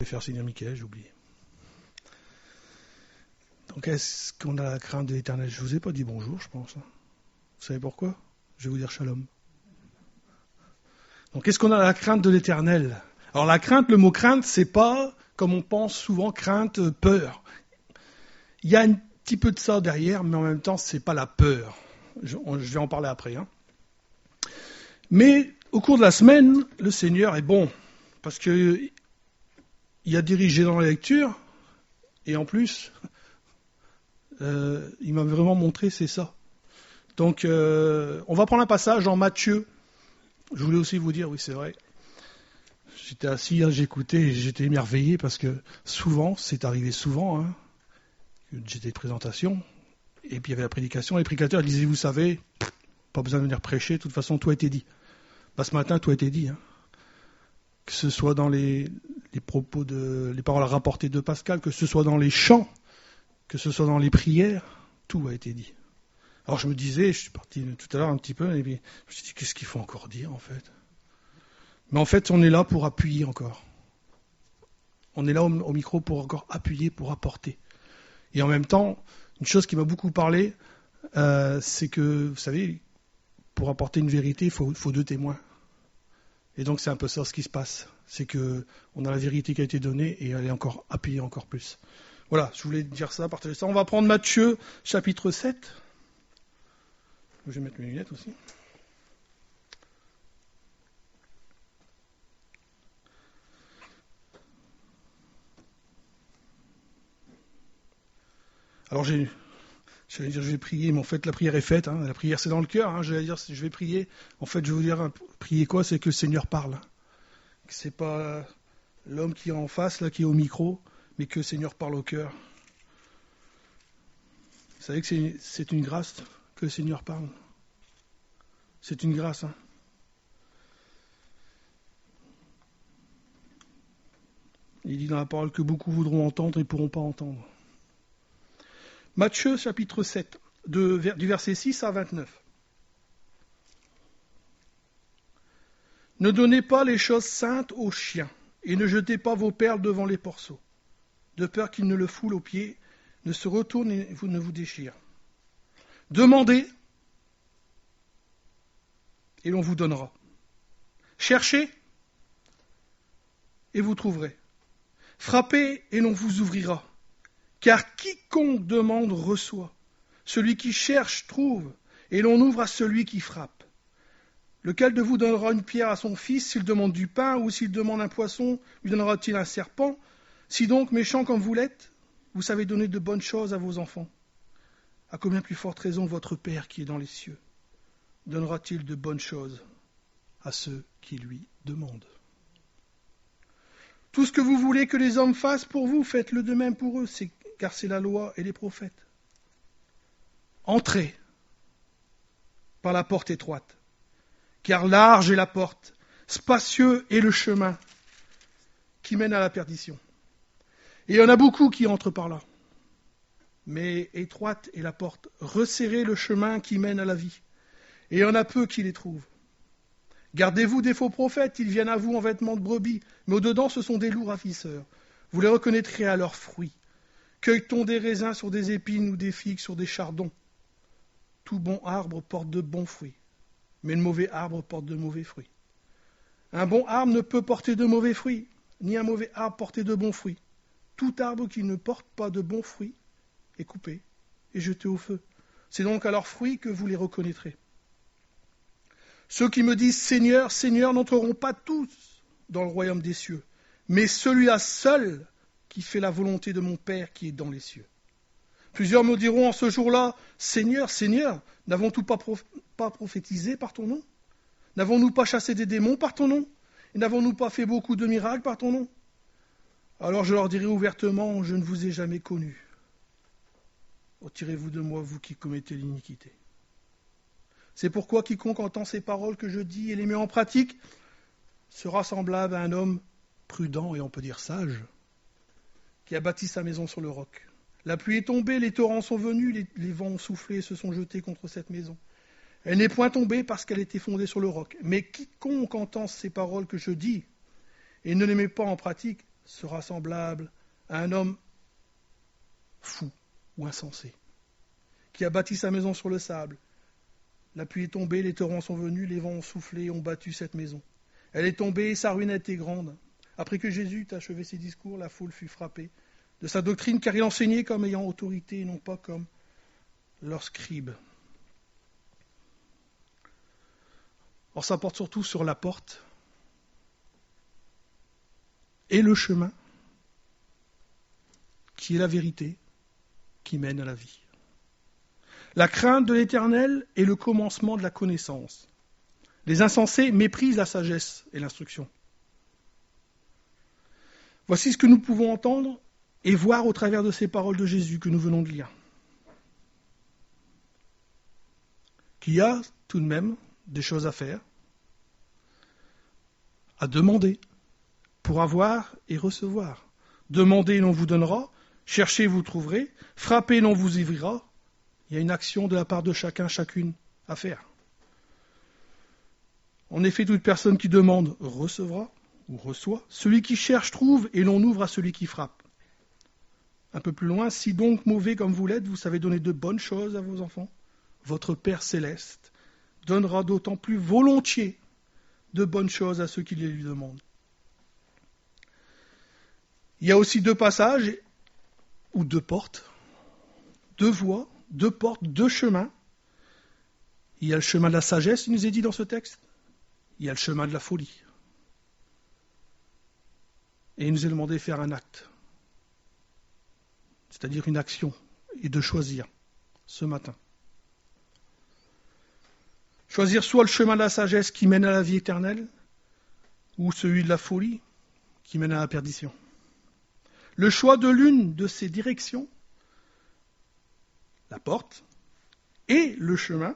Je vais faire Seigneur Michael, j'ai oublié. Donc est-ce qu'on a la crainte de l'Éternel? Je ne vous ai pas dit bonjour, je pense. Vous savez pourquoi? Je vais vous dire shalom. Donc est-ce qu'on a la crainte de l'Éternel? Alors la crainte, le mot crainte, c'est pas, comme on pense souvent, crainte, peur. Il y a un petit peu de ça derrière, mais en même temps, c'est pas la peur. Je vais en parler après. Mais au cours de la semaine, le Seigneur est bon, parce que il a dirigé dans la lecture, et en plus, il m'a vraiment montré c'est ça. Donc, on va prendre un passage en Matthieu. Je voulais aussi vous dire, oui, c'est vrai. J'étais assis, j'écoutais, et j'étais émerveillé parce que souvent, c'est arrivé souvent, j'étais de présentation, et puis il y avait la prédication. Les prédicateurs disaient, vous savez, pas besoin de venir prêcher, de toute façon, tout a été dit. Ce matin, tout a été dit. Que ce soit dans les propos les paroles rapportées de Pascal, que ce soit dans les chants, que ce soit dans les prières, tout a été dit. Alors je me disais, je suis parti tout à l'heure un petit peu, et puis je me suis dit, qu'est-ce qu'il faut encore dire en fait? Mais en fait, on est là pour appuyer encore. On est là au micro pour encore appuyer, pour apporter. Et en même temps, une chose qui m'a beaucoup parlé, c'est que, vous savez, pour apporter une vérité, il faut deux témoins. Et donc c'est un peu ça ce qui se passe. C'est qu'on a la vérité qui a été donnée et elle est encore appuyée encore plus. Voilà, je voulais dire ça, partager ça. On va prendre Matthieu, chapitre 7. Je vais mettre mes lunettes aussi. Alors j'allais dire je vais prier, mais en fait la prière est faite. La prière c'est dans le cœur. J'allais dire je vais prier. En fait je vais vous dire prier quoi? C'est que le Seigneur parle. Que c'est pas l'homme qui est en face là qui est au micro, mais que le Seigneur parle au cœur. Vous savez que c'est une grâce que le Seigneur parle. C'est une grâce. Il dit dans la parole que beaucoup voudront entendre et ne pourront pas entendre. Matthieu chapitre 7, du verset 6 à 29. Ne donnez pas les choses saintes aux chiens, et ne jetez pas vos perles devant les porceaux, de peur qu'ils ne le foulent aux pieds, ne se retournent et ne vous déchirent. Demandez, et l'on vous donnera. Cherchez, et vous trouverez. Frappez, et l'on vous ouvrira. Car quiconque demande reçoit. Celui qui cherche trouve, et l'on ouvre à celui qui frappe. Lequel de vous donnera une pierre à son fils s'il demande du pain, ou s'il demande un poisson, lui donnera-t-il un serpent? Si donc, méchant comme vous l'êtes, vous savez donner de bonnes choses à vos enfants, à combien plus forte raison votre Père qui est dans les cieux donnera-t-il de bonnes choses à ceux qui lui demandent? Tout ce que vous voulez que les hommes fassent pour vous, faites-le de même pour eux, car c'est la loi et les prophètes. Entrez par la porte étroite, car large est la porte, spacieux est le chemin qui mène à la perdition. Et il y en a beaucoup qui entrent par là. Mais étroite est la porte, resserrez le chemin qui mène à la vie. Et il y en a peu qui les trouvent. Gardez-vous des faux prophètes, ils viennent à vous en vêtements de brebis, mais au-dedans ce sont des loups ravisseurs. Vous les reconnaîtrez à leurs fruits. Cueille-t-on des raisins sur des épines ou des figues sur des chardons? Tout bon arbre porte de bons fruits, mais le mauvais arbre porte de mauvais fruits. Un bon arbre ne peut porter de mauvais fruits, ni un mauvais arbre porter de bons fruits. Tout arbre qui ne porte pas de bons fruits est coupé et jeté au feu. C'est donc à leurs fruits que vous les reconnaîtrez. Ceux qui me disent « Seigneur, Seigneur » n'entreront pas tous dans le royaume des cieux, mais celui-là seul qui fait la volonté de mon Père qui est dans les cieux. Plusieurs me diront en ce jour-là « Seigneur, Seigneur, n'avons-nous pas prophétisé par ton nom? N'avons-nous pas chassé des démons par ton nom? Et n'avons-nous pas fait beaucoup de miracles par ton nom ?» Alors je leur dirai ouvertement « Je ne vous ai jamais connus. Retirez-vous de moi, vous qui commettez l'iniquité. » C'est pourquoi quiconque entend ces paroles que je dis et les met en pratique sera semblable à un homme prudent et on peut dire sage, qui a bâti sa maison sur le roc. La pluie est tombée, les torrents sont venus, les vents ont soufflé et se sont jetés contre cette maison. Elle n'est point tombée parce qu'elle était fondée sur le roc. Mais quiconque entend ces paroles que je dis et ne les met pas en pratique sera semblable à un homme fou ou insensé, qui a bâti sa maison sur le sable. La pluie est tombée, les torrents sont venus, les vents ont soufflé et ont battu cette maison. Elle est tombée et sa ruine a été grande. Après que Jésus eut achevé ses discours, la foule fut frappée de sa doctrine, car il enseignait comme ayant autorité et non pas comme leurs scribes. Or, ça porte surtout sur la porte et le chemin, qui est la vérité, qui mène à la vie. La crainte de l'Éternel est le commencement de la connaissance. Les insensés méprisent la sagesse et l'instruction. Voici ce que nous pouvons entendre et voir au travers de ces paroles de Jésus que nous venons de lire. Qu'il y a tout de même des choses à faire, à demander, pour avoir et recevoir. Demandez et l'on vous donnera, cherchez vous trouverez, frappez et l'on vous ouvrira. Il y a une action de la part de chacun, chacune à faire. En effet, toute personne qui demande recevra ou reçoit. Celui qui cherche trouve et l'on ouvre à celui qui frappe. Un peu plus loin, si donc mauvais comme vous l'êtes, vous savez donner de bonnes choses à vos enfants, votre Père céleste donnera d'autant plus volontiers de bonnes choses à ceux qui les lui demandent. Il y a aussi deux passages, ou deux portes, deux voies, deux portes, deux chemins. Il y a le chemin de la sagesse, il nous est dit dans ce texte. Il y a le chemin de la folie. Et il nous est demandé de faire un acte, c'est-à-dire une action, et de choisir ce matin. Choisir soit le chemin de la sagesse qui mène à la vie éternelle, ou celui de la folie qui mène à la perdition. Le choix de l'une de ces directions, la porte, et le chemin,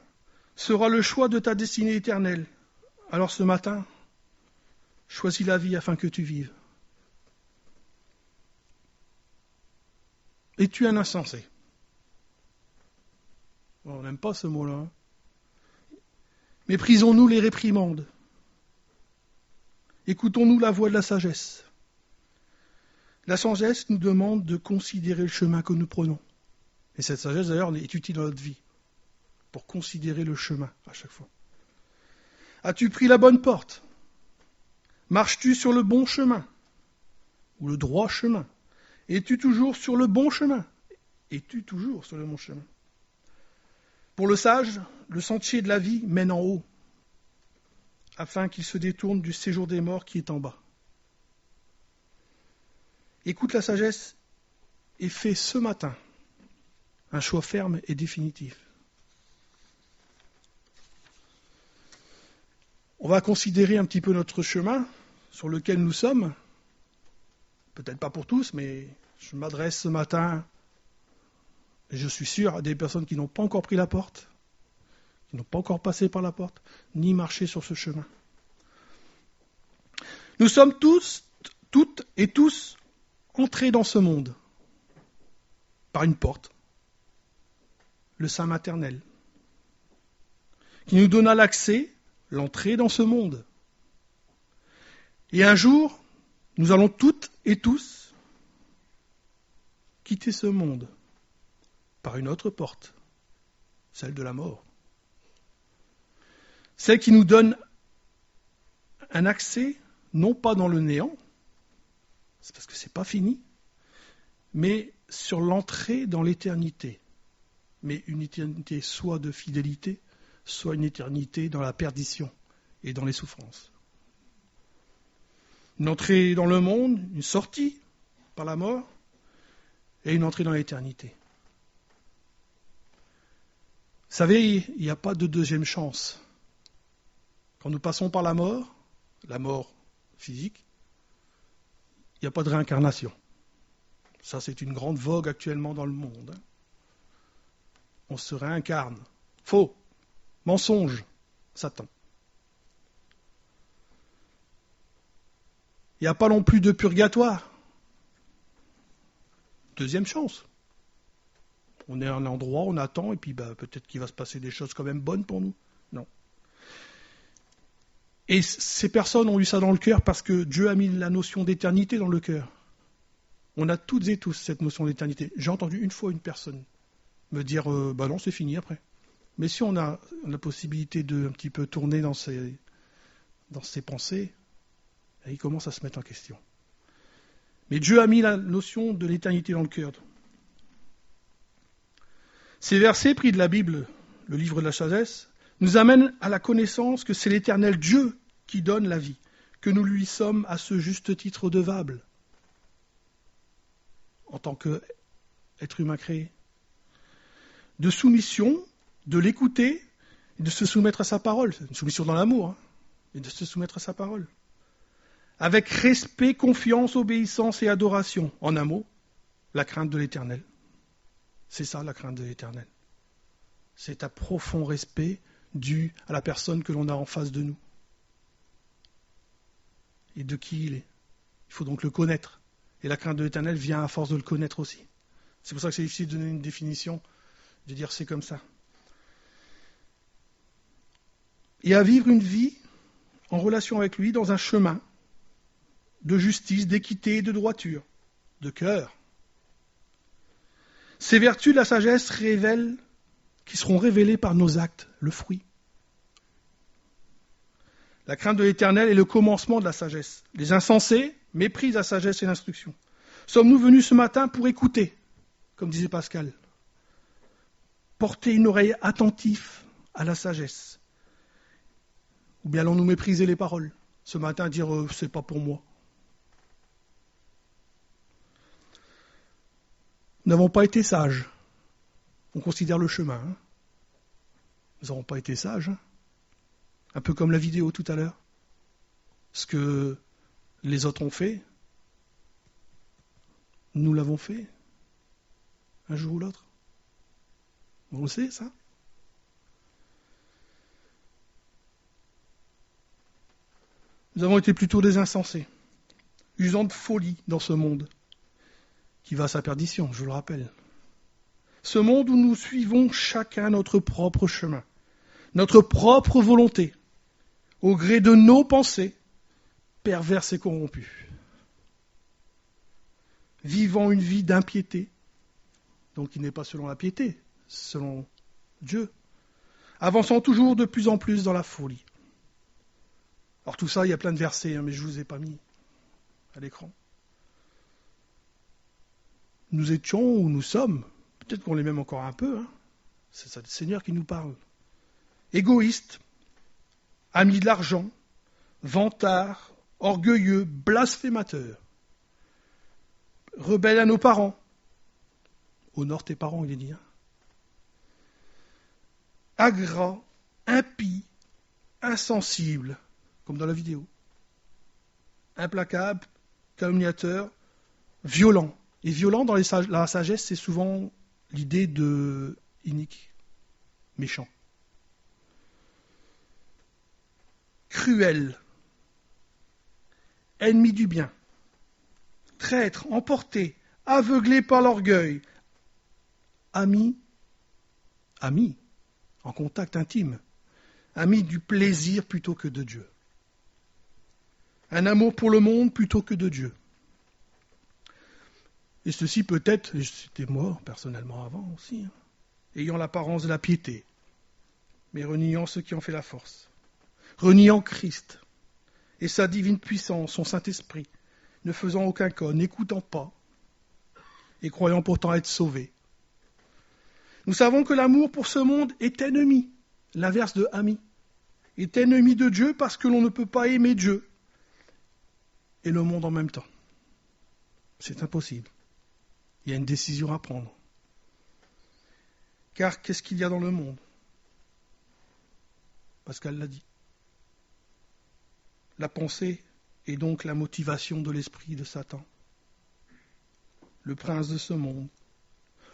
sera le choix de ta destinée éternelle. Alors ce matin, choisis la vie afin que tu vives. Es-tu un insensé? On n'aime pas ce mot-là. Hein. Méprisons-nous les réprimandes. Écoutons-nous la voix de la sagesse. La sagesse nous demande de considérer le chemin que nous prenons. Et cette sagesse, d'ailleurs, est utile dans notre vie, pour considérer le chemin à chaque fois. As-tu pris la bonne porte? Marches-tu sur le bon chemin? Ou le droit chemin? Es-tu toujours sur le bon chemin? Es-tu toujours sur le bon chemin? Pour le sage, le sentier de la vie mène en haut, afin qu'il se détourne du séjour des morts qui est en bas. Écoute la sagesse et fais ce matin un choix ferme et définitif. On va considérer un petit peu notre chemin sur lequel nous sommes. Peut-être pas pour tous, mais je m'adresse ce matin, et je suis sûr, à des personnes qui n'ont pas encore pris la porte, qui n'ont pas encore passé par la porte, ni marché sur ce chemin. Nous sommes tous, toutes et tous entrés dans ce monde par une porte, le sein maternel, qui nous donna l'accès, l'entrée dans ce monde. Et un jour, nous allons toutes et tous quitter ce monde par une autre porte, celle de la mort. Celle qui nous donne un accès, non pas dans le néant, c'est parce que c'est pas fini, mais sur l'entrée dans l'éternité. Mais une éternité soit de fidélité, soit une éternité dans la perdition et dans les souffrances. Une entrée dans le monde, une sortie par la mort, et une entrée dans l'éternité. Vous savez, il n'y a pas de deuxième chance. Quand nous passons par la mort physique, il n'y a pas de réincarnation. Ça, c'est une grande vogue actuellement dans le monde. On se réincarne. Faux. Mensonge. Satan. Il n'y a pas non plus de purgatoire. Deuxième chance. On est à un endroit, on attend, et puis peut-être qu'il va se passer des choses quand même bonnes pour nous. Non. Et ces personnes ont eu ça dans le cœur parce que Dieu a mis la notion d'éternité dans le cœur. On a toutes et tous cette notion d'éternité. J'ai entendu une fois une personne me dire non, c'est fini après. Mais si on a la possibilité de un petit peu tourner dans ses pensées, il commence à se mettre en question. Mais Dieu a mis la notion de l'éternité dans le cœur. Ces versets pris de la Bible, le livre de la sagesse, nous amènent à la connaissance que c'est l'Éternel Dieu qui donne la vie, que nous lui sommes à ce juste titre redevables en tant qu'être humain créé. De soumission, de l'écouter, et de se soumettre à sa parole. C'est une soumission dans l'amour, et de se soumettre à sa parole. Avec respect, confiance, obéissance et adoration. En un mot, la crainte de l'Éternel. C'est ça, la crainte de l'Éternel. C'est un profond respect dû à la personne que l'on a en face de nous. Et de qui il est. Il faut donc le connaître. Et la crainte de l'Éternel vient à force de le connaître aussi. C'est pour ça que c'est difficile de donner une définition, de dire c'est comme ça. Et à vivre une vie en relation avec lui dans un chemin de justice, d'équité et de droiture, de cœur. Ces vertus de la sagesse qui seront révélées par nos actes, le fruit. La crainte de l'Éternel est le commencement de la sagesse. Les insensés méprisent la sagesse et l'instruction. Sommes-nous venus ce matin pour écouter, comme disait Pascal, porter une oreille attentive à la sagesse? Ou bien allons-nous mépriser les paroles ce matin, dire c'est pas pour moi? Nous n'avons pas été sages. On considère le chemin. Nous n'avons pas été sages. Un peu comme la vidéo tout à l'heure. Ce que les autres ont fait, nous l'avons fait. Un jour ou l'autre. On le sait, ça. Nous avons été plutôt des insensés, usant de folie dans ce monde, qui va à sa perdition, je le rappelle. Ce monde où nous suivons chacun notre propre chemin, notre propre volonté, au gré de nos pensées, perverses et corrompues. Vivant une vie d'impiété, donc qui n'est pas selon la piété, selon Dieu, avançant toujours de plus en plus dans la folie. Alors tout ça, il y a plein de versets, mais je ne vous ai pas mis à l'écran. Nous étions ou nous sommes, peut-être qu'on l'est même encore un peu, c'est ça le Seigneur qui nous parle. Égoïstes, amis de l'argent, vantards, orgueilleux, blasphémateurs, rebelles à nos parents. Honore tes parents, il est dit. Agrats, impies, insensibles, comme dans la vidéo. Implacables, calomniateurs, violents. Et violent dans la sagesse, c'est souvent l'idée de inique, méchant. Cruel, ennemi du bien, traître, emporté, aveuglé par l'orgueil, ami, en contact intime, ami du plaisir plutôt que de Dieu. Un amour pour le monde plutôt que de Dieu. Et ceci peut-être, c'était moi personnellement avant aussi, ayant l'apparence de la piété, mais reniant ce qui en fait la force. Reniant Christ et sa divine puissance, son Saint-Esprit, ne faisant aucun cas, n'écoutant pas, et croyant pourtant être sauvés. Nous savons que l'amour pour ce monde est ennemi, l'inverse de ami, est ennemi de Dieu parce que l'on ne peut pas aimer Dieu et le monde en même temps. C'est impossible. Il y a une décision à prendre. Car qu'est-ce qu'il y a dans le monde? Pascal l'a dit. La pensée est donc la motivation de l'esprit de Satan, le prince de ce monde.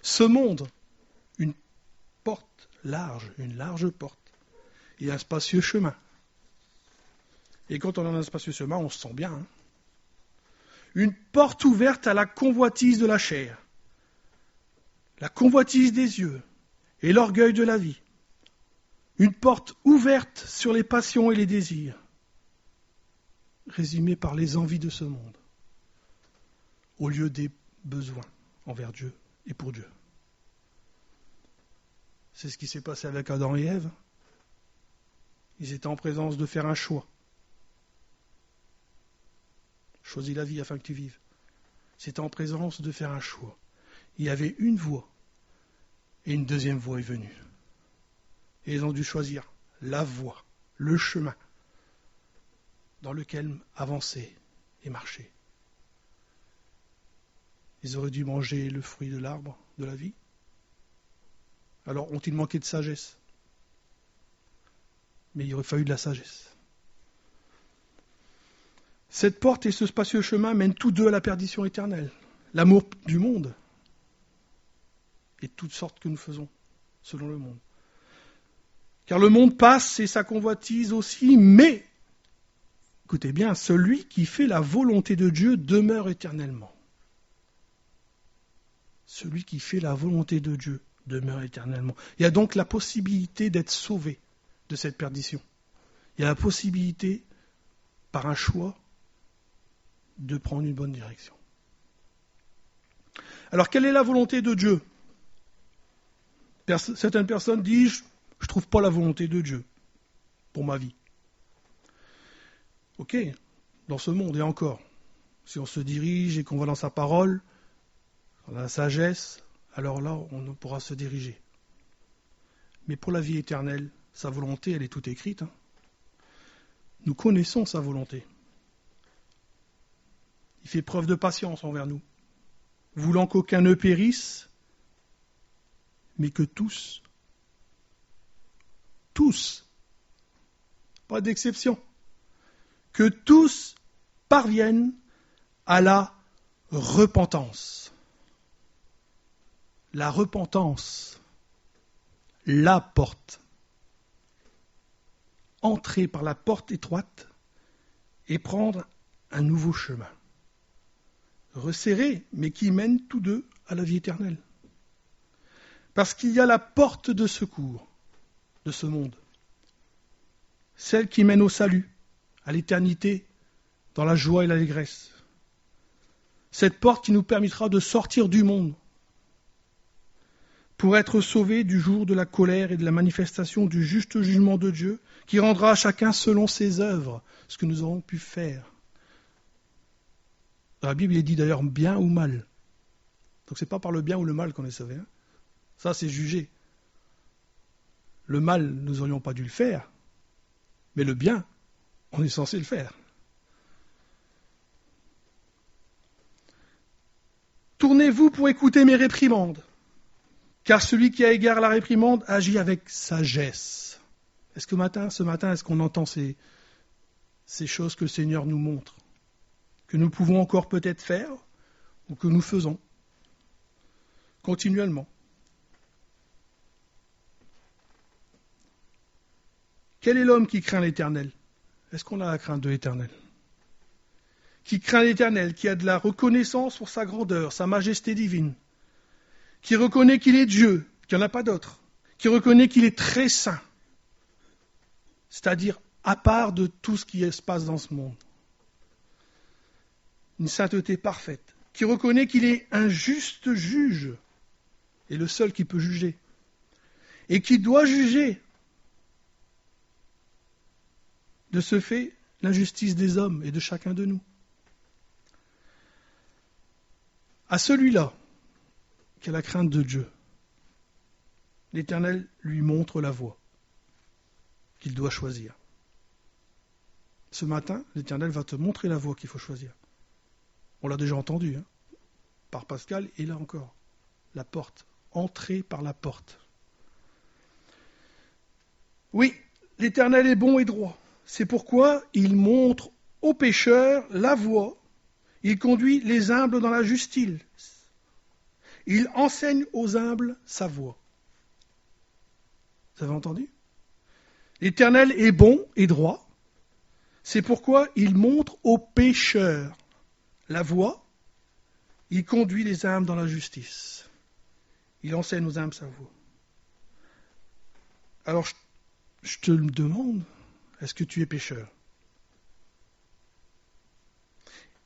Ce monde, une porte large, une large porte, et un spacieux chemin. Et quand on a un spacieux chemin, on se sent bien. Une porte ouverte à la convoitise de la chair, la convoitise des yeux et l'orgueil de la vie. Une porte ouverte sur les passions et les désirs, résumée par les envies de ce monde, au lieu des besoin envers Dieu et pour Dieu. C'est ce qui s'est passé avec Adam et Ève. Ils étaient en présence de faire un choix. Choisis la vie afin que tu vives. C'était en présence de faire un choix. Il y avait une voie et une deuxième voie est venue. Et ils ont dû choisir la voie, le chemin dans lequel avancer et marcher. Ils auraient dû manger le fruit de l'arbre de la vie. Alors ont-ils manqué de sagesse? Mais il aurait fallu de la sagesse. Cette porte et ce spacieux chemin mènent tous deux à la perdition éternelle. L'amour du monde et de toutes sortes que nous faisons selon le monde. Car le monde passe et sa convoitise aussi, mais, écoutez bien, celui qui fait la volonté de Dieu demeure éternellement. Celui qui fait la volonté de Dieu demeure éternellement. Il y a donc la possibilité d'être sauvé de cette perdition. Il y a la possibilité, par un choix, de prendre une bonne direction. Alors, quelle est la volonté de Dieu? Certaines personnes disent, je ne trouve pas la volonté de Dieu pour ma vie. Ok, dans ce monde et encore, si on se dirige et qu'on va dans sa parole, dans la sagesse, alors là, on pourra se diriger. Mais pour la vie éternelle, sa volonté, elle est toute écrite. Nous connaissons sa volonté. Il fait preuve de patience envers nous, voulant qu'aucun ne périsse, mais que tous, pas d'exception, que tous parviennent à la repentance. La repentance, la porte. Entrer par la porte étroite et prendre un nouveau chemin. Resserré, mais qui mène tous deux à la vie éternelle. Parce qu'il y a la porte de secours de ce monde. Celle qui mène au salut, à l'éternité, dans la joie et l'allégresse. Cette porte qui nous permettra de sortir du monde pour être sauvés du jour de la colère et de la manifestation du juste jugement de Dieu, qui rendra à chacun selon ses œuvres ce que nous aurons pu faire. Dans la Bible, il est dit d'ailleurs bien ou mal. Donc ce n'est pas par le bien ou le mal qu'on est sauvé. Ça, c'est jugé. Le mal, nous n'aurions pas dû le faire, mais le bien, on est censé le faire. Tournez-vous pour écouter mes réprimandes, car celui qui a égard à la réprimande agit avec sagesse. Est-ce que ce matin, est-ce qu'on entend ces choses que le Seigneur nous montre, que nous pouvons encore peut-être faire, ou que nous faisons continuellement? Quel est l'homme qui craint l'Éternel? Est-ce qu'on a la crainte de l'Éternel? Qui craint l'Éternel, qui a de la reconnaissance pour sa grandeur, sa majesté divine, qui reconnaît qu'il est Dieu, qu'il n'y en a pas d'autre, qui reconnaît qu'il est très saint, c'est-à-dire à part de tout ce qui se passe dans ce monde. Une sainteté parfaite, qui reconnaît qu'il est un juste juge, et le seul qui peut juger, et qui doit juger de ce fait l'injustice des hommes et de chacun de nous. À celui-là, qui a la crainte de Dieu, l'Éternel lui montre la voie qu'il doit choisir. Ce matin, l'Éternel va te montrer la voie qu'il faut choisir. On l'a déjà entendu, par Pascal, et là encore, la porte. Entrez par la porte. Oui, l'Éternel est bon et droit. C'est pourquoi il montre aux pécheurs la voie. Il conduit les humbles dans la justice. Il enseigne aux humbles sa voie. Vous avez entendu? L'Éternel est bon et droit. C'est pourquoi il montre aux pécheurs la voie. Il conduit les humbles dans la justice. Il enseigne aux humbles sa voie. Alors, je te le demande, est-ce que tu es pécheur?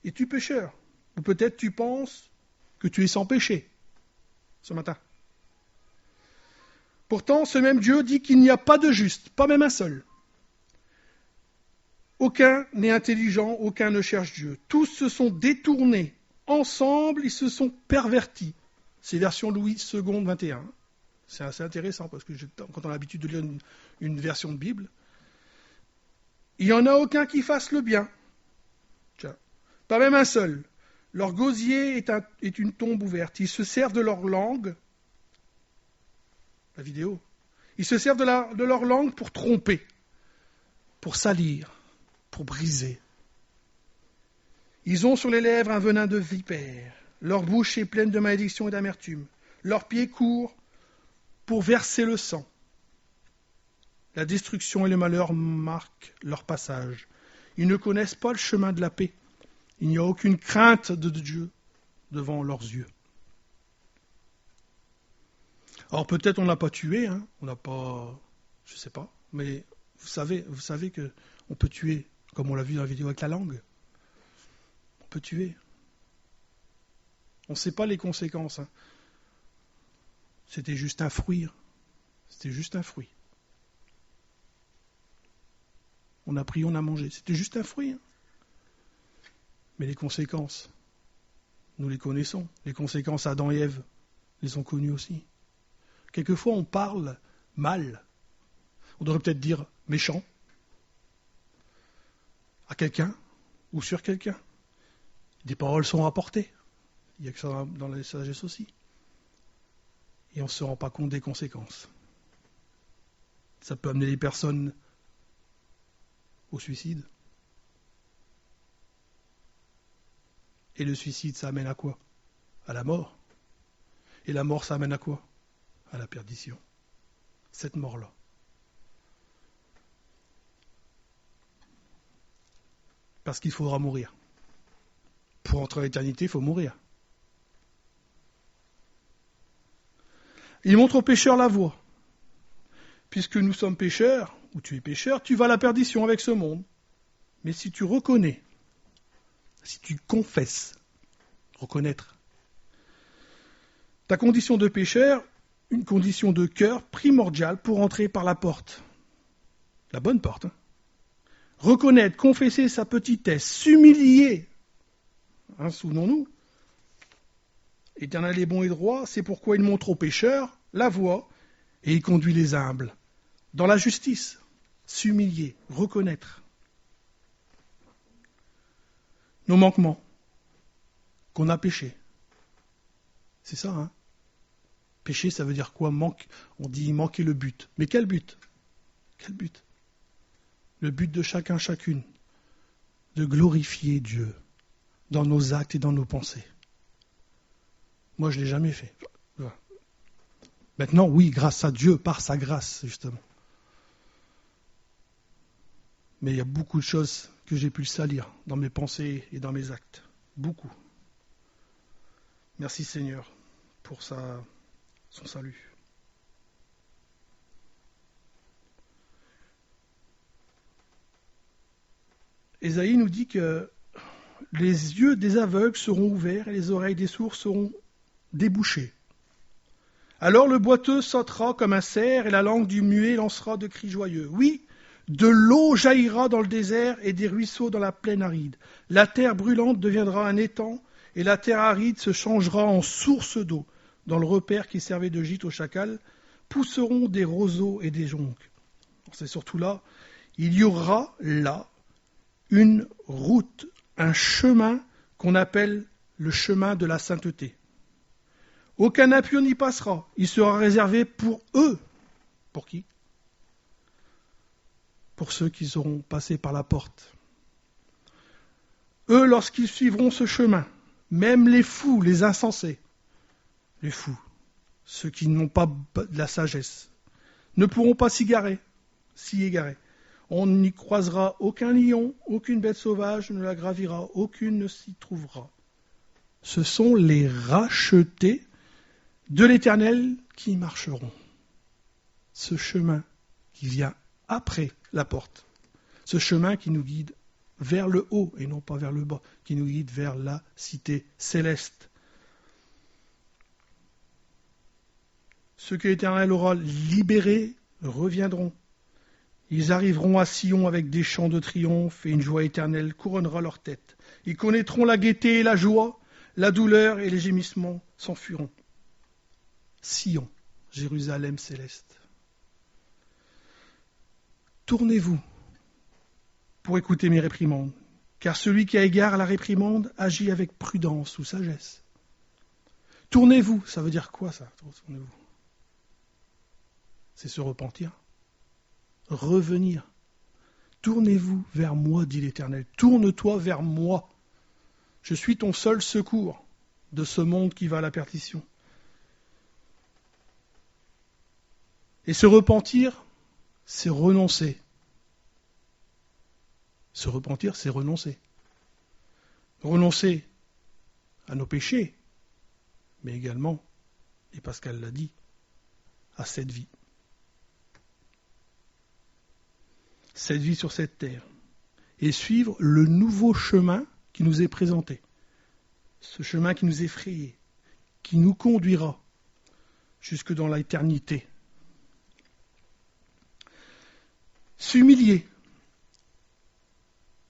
Es-tu pécheur? Ou peut-être tu penses que tu es sans péché ce matin. Pourtant, ce même Dieu dit qu'il n'y a pas de juste, pas même un seul. Aucun n'est intelligent, aucun ne cherche Dieu. Tous se sont détournés. Ensemble, ils se sont pervertis. C'est version Louis II, 21. C'est assez intéressant parce que quand on a l'habitude de lire une version de Bible, il n'y en a aucun qui fasse le bien. Tiens, pas même un seul. Leur gosier est une tombe ouverte. Ils se servent de leur langue. La vidéo. Ils se servent de leur langue pour tromper, pour salir, pour briser. Ils ont sur les lèvres un venin de vipère. Leur bouche est pleine de malédiction et d'amertume. Leurs pieds courent pour verser le sang. La destruction et le malheur marquent leur passage. Ils ne connaissent pas le chemin de la paix. Il n'y a aucune crainte de Dieu devant leurs yeux. Alors peut-être on n'a pas tué, on n'a pas, je ne sais pas, mais vous savez que on peut tuer, comme on l'a vu dans la vidéo avec la langue. On peut tuer. On ne sait pas les conséquences. C'était juste un fruit. C'était juste un fruit. On a pris, on a mangé. C'était juste un fruit. Mais les conséquences, nous les connaissons. Les conséquences, Adam et Ève les ont connues aussi. Quelquefois, on parle mal. On devrait peut-être dire méchant à quelqu'un ou sur quelqu'un. Des paroles sont rapportées. Il y a que ça dans la sagesse aussi. Et on ne se rend pas compte des conséquences. Ça peut amener les personnes au suicide. Et le suicide, ça amène à quoi? À la mort. Et la mort, ça amène à quoi? À la perdition. Cette mort-là. Parce qu'il faudra mourir. Pour entrer à l'éternité, il faut mourir. Il montre aux pécheurs la voie. Puisque nous sommes pécheurs, ou tu es pécheur, tu vas à la perdition avec ce monde. Mais si tu reconnais, si tu confesses, reconnaître, ta condition de pécheur, une condition de cœur primordiale pour entrer par la porte. La bonne porte. Reconnaître, confesser sa petitesse, s'humilier. Souvenons-nous. Éternel est bon et droit, c'est pourquoi il montre aux pécheurs la voie et il conduit les humbles dans la justice. S'humilier, reconnaître nos manquements, qu'on a péché. C'est ça, Péché, ça veut dire quoi? On dit manquer le but. Mais quel but? Quel but? Le but de chacun, chacune, de glorifier Dieu dans nos actes et dans nos pensées. Moi, je ne l'ai jamais fait. Maintenant, oui, grâce à Dieu, par sa grâce, justement. Mais il y a beaucoup de choses que j'ai pu salir dans mes pensées et dans mes actes. Beaucoup. Merci Seigneur pour son salut. Ésaïe nous dit que les yeux des aveugles seront ouverts et les oreilles des sourds seront débouchées. Alors le boiteux sautera comme un cerf et la langue du muet lancera de cris joyeux. Oui, de l'eau jaillira dans le désert et des ruisseaux dans la plaine aride. La terre brûlante deviendra un étang et la terre aride se changera en source d'eau. Dans le repère qui servait de gîte au chacal, pousseront des roseaux et des joncs. C'est surtout là, il y aura là une route, un chemin qu'on appelle le chemin de la sainteté. Aucun impur n'y passera. Il sera réservé pour eux. Pour qui? Pour ceux qui seront passés par la porte. Eux, lorsqu'ils suivront ce chemin, même les fous, les insensés, les fous, ceux qui n'ont pas de la sagesse, ne pourront pas s'y égarer. On n'y croisera aucun lion, aucune bête sauvage ne la gravira, aucune ne s'y trouvera. Ce sont les rachetés de l'Éternel qui marcheront. Ce chemin qui vient après la porte. Ce chemin qui nous guide vers le haut et non pas vers le bas, qui nous guide vers la cité céleste. ceux que l'Éternel aura libérés reviendront. Ils arriveront à Sion avec des chants de triomphe et une joie éternelle couronnera leur tête. Ils connaîtront la gaieté et la joie, la douleur et les gémissements s'enfuiront. Sion, Jérusalem céleste. Tournez-vous pour écouter mes réprimandes, car celui qui a égard à la réprimande agit avec prudence ou sagesse. Tournez-vous, ça veut dire quoi ça? Tournez-vous. C'est se repentir. Revenir. Tournez-vous vers moi, dit l'Éternel. Tourne-toi vers moi. Je suis ton seul secours de ce monde qui va à la perdition. Et se repentir, c'est renoncer. Se repentir, c'est renoncer. Renoncer à nos péchés, mais également, et Pascal l'a dit, à cette vie. Cette vie sur cette terre. Et suivre le nouveau chemin qui nous est présenté. Ce chemin qui nous est frayé, qui nous conduira jusque dans l'éternité. S'humilier.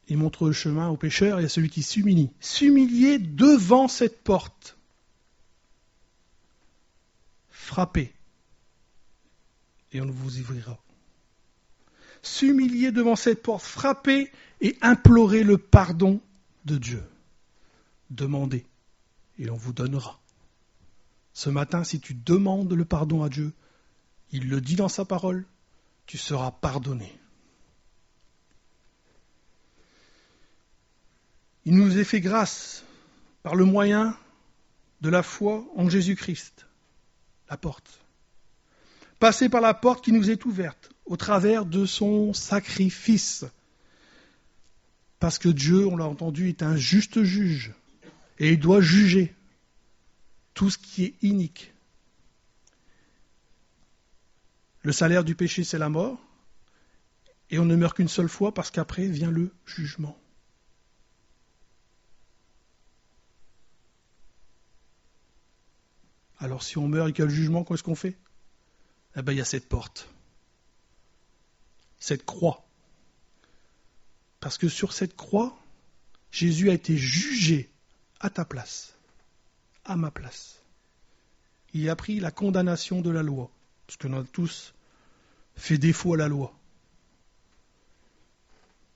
Il montre le chemin au pécheur et à celui qui s'humilie. S'humilier devant cette porte. Frapper. Et on vous ouvrira. S'humilier devant cette porte, frapper et implorer le pardon de Dieu. Demandez et on vous donnera. Ce matin, si tu demandes le pardon à Dieu, il le dit dans sa parole, tu seras pardonné. Il nous est fait grâce par le moyen de la foi en Jésus-Christ, la porte. Passer par la porte qui nous est ouverte au travers de son sacrifice. Parce que Dieu, on l'a entendu, est un juste juge et il doit juger tout ce qui est inique. Le salaire du péché, c'est la mort et on ne meurt qu'une seule fois parce qu'après vient le jugement. Alors si on meurt et qu'il y a le jugement, qu'est-ce qu'on fait? Eh bien, il y a cette porte, cette croix. Parce que sur cette croix, Jésus a été jugé à ta place, à ma place. Il a pris la condamnation de la loi, parce que nous avons tous fait défaut à la loi.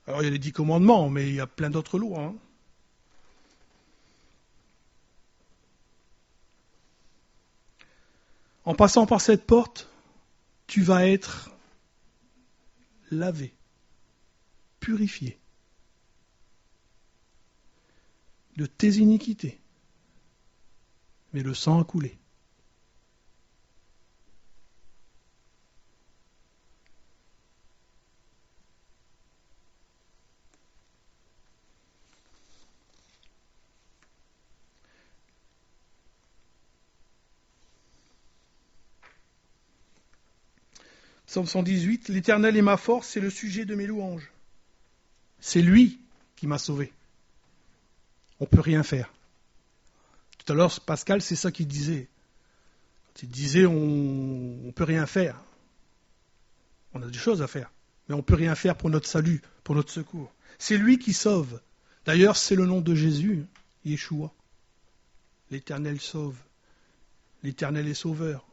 Alors il y a les 10 commandements, mais il y a plein d'autres lois. Hein. En passant par cette porte, tu vas être lavé, purifié de tes iniquités, mais le sang a coulé. Psaume 118, l'Éternel est ma force, c'est le sujet de mes louanges. C'est lui qui m'a sauvé. On ne peut rien faire. Tout à l'heure, Pascal, c'est ça qu'il disait. Il disait, on ne peut rien faire. On a des choses à faire, mais on ne peut rien faire pour notre salut, pour notre secours. C'est lui qui sauve. D'ailleurs, c'est le nom de Jésus, Yeshua. L'Éternel sauve. L'Éternel est sauveur.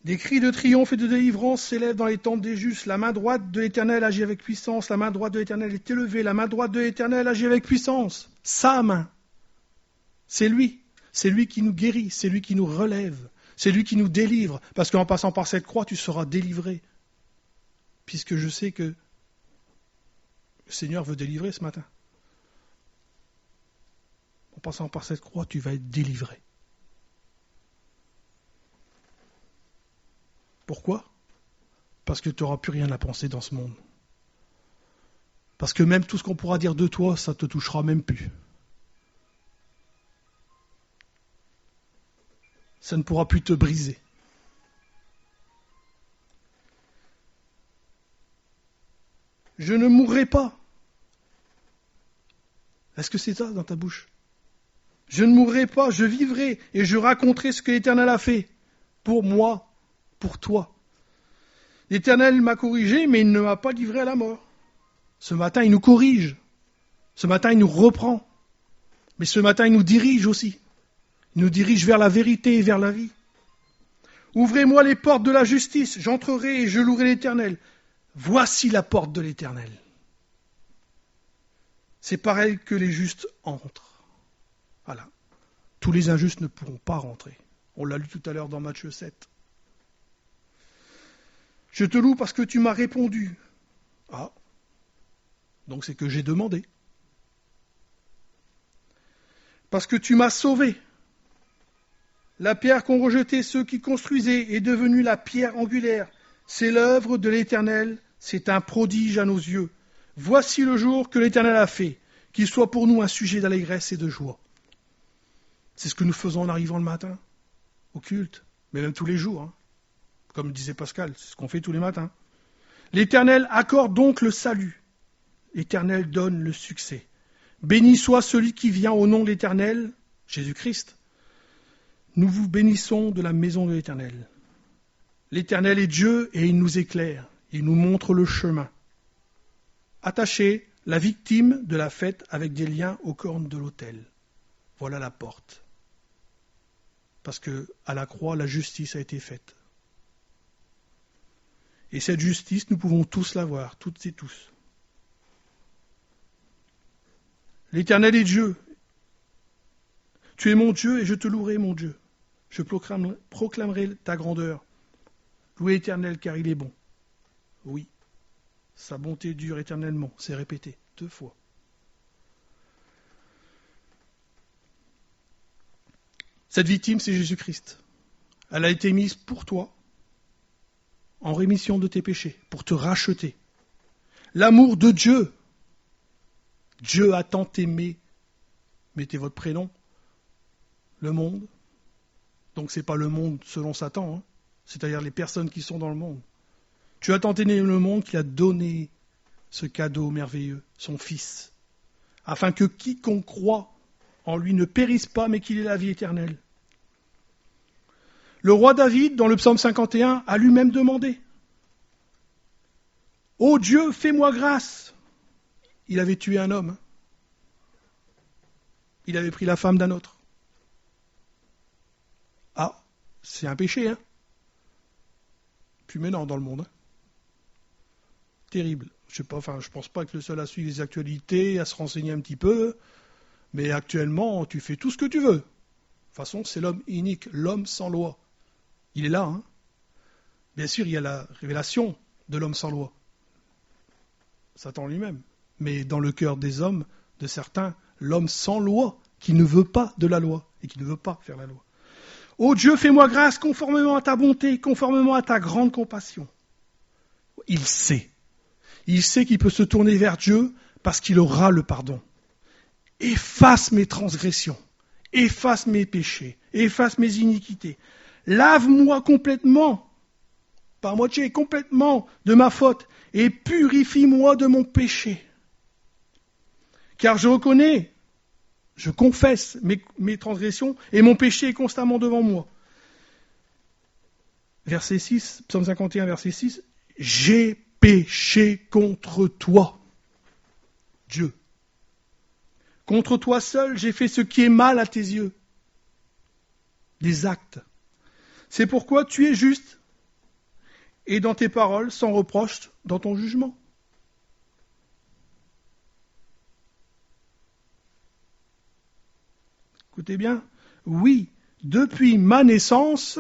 Des cris de triomphe et de délivrance s'élèvent dans les tentes des justes. La main droite de l'Éternel agit avec puissance. La main droite de l'Éternel est élevée. La main droite de l'Éternel agit avec puissance. Sa main. C'est lui. C'est lui qui nous guérit. C'est lui qui nous relève. C'est lui qui nous délivre. Parce qu'en passant par cette croix, tu seras délivré. Puisque je sais que le Seigneur veut délivrer ce matin. En passant par cette croix, tu vas être délivré. Pourquoi? Parce que tu n'auras plus rien à penser dans ce monde. Parce que même tout ce qu'on pourra dire de toi, ça ne te touchera même plus. Ça ne pourra plus te briser. Je ne mourrai pas. Est-ce que c'est ça dans ta bouche? Je ne mourrai pas, je vivrai et je raconterai ce que l'Éternel a fait pour moi, pour toi. L'Éternel m'a corrigé, mais il ne m'a pas livré à la mort. Ce matin, il nous corrige. Ce matin, il nous reprend. Mais ce matin, il nous dirige aussi. Il nous dirige vers la vérité et vers la vie. Ouvrez-moi les portes de la justice, j'entrerai et je louerai l'Éternel. Voici la porte de l'Éternel. C'est par elle que les justes entrent. Voilà. Tous les injustes ne pourront pas rentrer. On l'a lu tout à l'heure dans Matthieu 7. Je te loue parce que tu m'as répondu. Ah, donc c'est que j'ai demandé. Parce que tu m'as sauvé. La pierre qu'ont rejetée ceux qui construisaient est devenue la pierre angulaire. C'est l'œuvre de l'Éternel, c'est un prodige à nos yeux. Voici le jour que l'Éternel a fait, qu'il soit pour nous un sujet d'allégresse et de joie. C'est ce que nous faisons en arrivant le matin, au culte, mais même tous les jours. Hein. Comme disait Pascal, c'est ce qu'on fait tous les matins. L'Éternel accorde donc le salut. L'Éternel donne le succès. Béni soit celui qui vient au nom de l'Éternel, Jésus-Christ. Nous vous bénissons de la maison de l'Éternel. L'Éternel est Dieu et il nous éclaire, il nous montre le chemin. Attachez la victime de la fête avec des liens aux cornes de l'autel. Voilà la porte. Parce que à la croix, la justice a été faite. Et cette justice, nous pouvons tous l'avoir, toutes et tous. L'Éternel est Dieu. Tu es mon Dieu et je te louerai, mon Dieu. Je proclamerai ta grandeur. Louez l'Éternel car il est bon. Oui, sa bonté dure éternellement. C'est répété 2 fois. Cette victime, c'est Jésus-Christ. Elle a été mise pour toi, en rémission de tes péchés, pour te racheter. L'amour de Dieu. Dieu a tant aimé, mettez votre prénom, le monde. Donc ce n'est pas le monde selon Satan, hein, c'est-à-dire les personnes qui sont dans le monde. Dieu a tant aimé le monde qu'il a donné ce cadeau merveilleux, son Fils, afin que quiconque croit en lui ne périsse pas, mais qu'il ait la vie éternelle. Le roi David, dans le psaume 51, a lui-même demandé « Ô Dieu, fais-moi grâce !» Il avait tué un homme. Il avait pris la femme d'un autre. Ah, c'est un péché, hein. Puis maintenant dans le monde. Hein. Terrible. Je pense pas que le seul à suivre les actualités, à se renseigner un petit peu, mais actuellement, tu fais tout ce que tu veux. De toute façon, c'est l'homme inique, l'homme sans loi. Il est là, hein. Bien sûr, il y a la révélation de l'homme sans loi. Satan lui-même. Mais dans le cœur des hommes, de certains, l'homme sans loi, qui ne veut pas de la loi, et qui ne veut pas faire la loi. Ô Dieu, fais-moi grâce conformément à ta bonté, conformément à ta grande compassion. Il sait. Il sait qu'il peut se tourner vers Dieu parce qu'il aura le pardon. Efface mes transgressions, efface mes péchés, efface mes iniquités. Lave-moi complètement, par moitié, complètement de ma faute, et purifie-moi de mon péché. Car je reconnais, je confesse mes transgressions, et mon péché est constamment devant moi. Verset 6, psaume 51, verset 6, « J'ai péché contre toi, Dieu. Contre toi seul, j'ai fait ce qui est mal à tes yeux. » Des actes. C'est pourquoi tu es juste, et dans tes paroles, sans reproche dans ton jugement. Écoutez bien, oui, depuis ma naissance,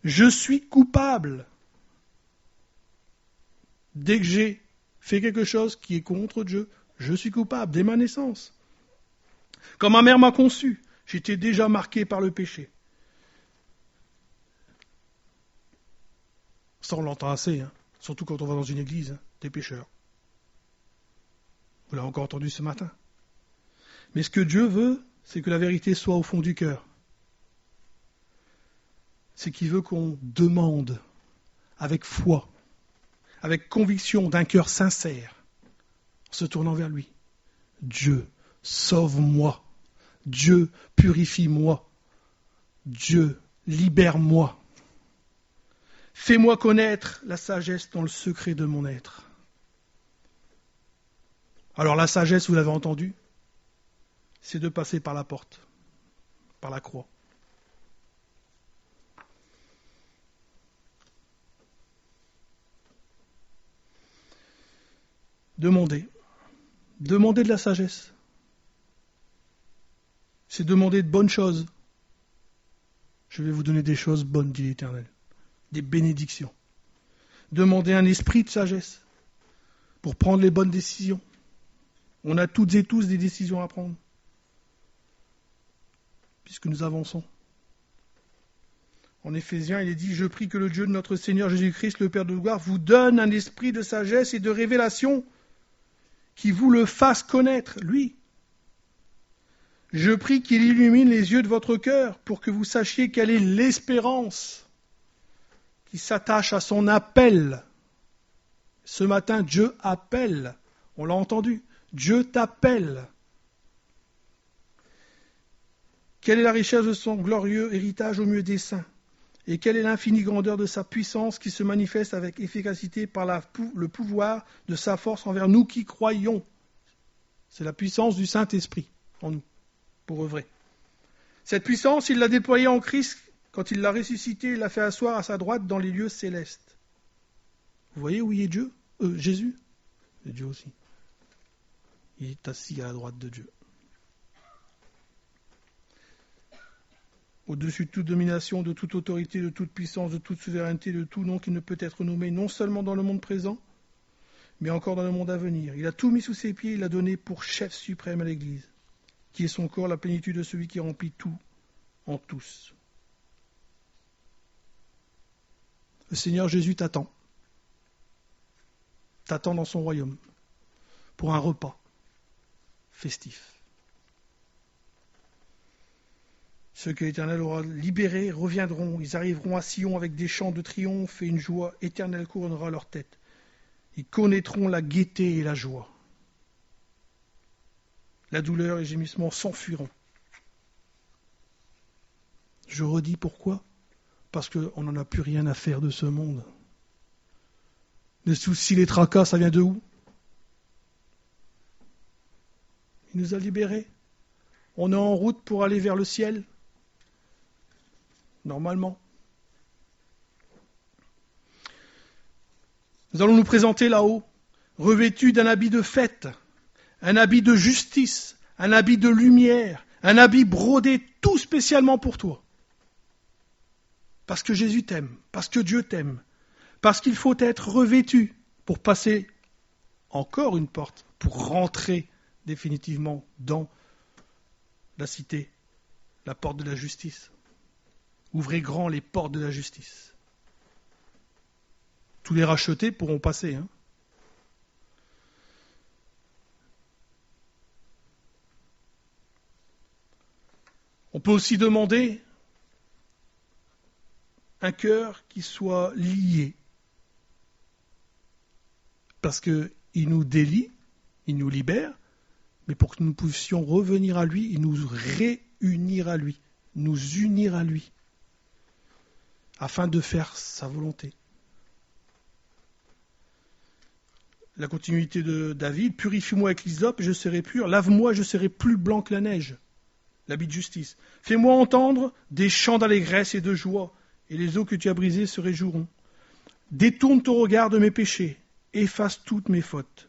je suis coupable. Dès que j'ai fait quelque chose qui est contre Dieu, je suis coupable, dès ma naissance. Quand ma mère m'a conçu, j'étais déjà marqué par le péché. Ça, on l'entend assez, hein. Surtout quand on va dans une église, hein, des pécheurs. Vous l'avez encore entendu ce matin. Mais ce que Dieu veut, c'est que la vérité soit au fond du cœur. C'est qu'il veut qu'on demande avec foi, avec conviction d'un cœur sincère, en se tournant vers lui. Dieu, sauve-moi Dieu, purifie-moi. Dieu, libère-moi. Fais-moi connaître la sagesse dans le secret de mon être. Alors la sagesse, vous l'avez entendu, c'est de passer par la porte, par la croix. Demandez de la sagesse. C'est demander de bonnes choses. Je vais vous donner des choses bonnes, dit l'Éternel. Des bénédictions. Demandez un esprit de sagesse pour prendre les bonnes décisions. On a toutes et tous des décisions à prendre, puisque nous avançons. En Éphésiens, il est dit « Je prie que le Dieu de notre Seigneur Jésus-Christ, le Père de gloire, vous donne un esprit de sagesse et de révélation, qui vous le fasse connaître, lui. Je prie qu'il illumine les yeux de votre cœur, pour que vous sachiez quelle est l'espérance qui s'attache à son appel. » Ce matin, Dieu appelle. On l'a entendu. Dieu t'appelle. Quelle est la richesse de son glorieux héritage au milieu des saints? Et quelle est l'infinie grandeur de sa puissance qui se manifeste avec efficacité par le pouvoir de sa force envers nous qui croyons? C'est la puissance du Saint-Esprit en nous, pour œuvrer. Cette puissance, il l'a déployée en Christ quand il l'a ressuscité et l'a fait asseoir à sa droite dans les lieux célestes. Vous voyez où il est Dieu? Jésus? C'est Dieu aussi. Il est assis à la droite de Dieu. Au-dessus de toute domination, de toute autorité, de toute puissance, de toute souveraineté, de tout nom qui ne peut être nommé, non seulement dans le monde présent, mais encore dans le monde à venir. Il a tout mis sous ses pieds, il l'a donné pour chef suprême à l'Église, qui est son corps, la plénitude de celui qui remplit tout en tous. Le Seigneur Jésus t'attend. T'attend dans son royaume pour un repas festif. Ceux que l'Éternel aura libérés reviendront, ils arriveront à Sion avec des chants de triomphe et une joie éternelle couronnera leur tête. Ils connaîtront la gaieté et la joie. La douleur et les gémissements s'enfuiront. Je redis pourquoi? Parce qu'on n'en a plus rien à faire de ce monde. Les soucis, les tracas, ça vient de où? Il nous a libérés. On est en route pour aller vers le ciel. Normalement. Nous allons nous présenter là-haut, revêtus d'un habit de fête, un habit de justice, un habit de lumière, un habit brodé tout spécialement pour toi. Parce que Jésus t'aime, parce que Dieu t'aime, parce qu'il faut être revêtu pour passer encore une porte, pour rentrer définitivement dans la cité, la porte de la justice. Ouvrez grand les portes de la justice. Tous les rachetés pourront passer. On peut aussi demander un cœur qui soit lié. Parce qu'il nous délie, il nous libère, mais pour que nous puissions revenir à lui, il nous réunir à lui, nous unir à lui, afin de faire sa volonté. La continuité de David, purifie-moi avec l'hysope et je serai pur, lave-moi, je serai plus blanc que la neige. L'habit de justice. Fais-moi entendre des chants d'allégresse et de joie, et les eaux que tu as brisées se réjouiront. Détourne ton regard de mes péchés, efface toutes mes fautes.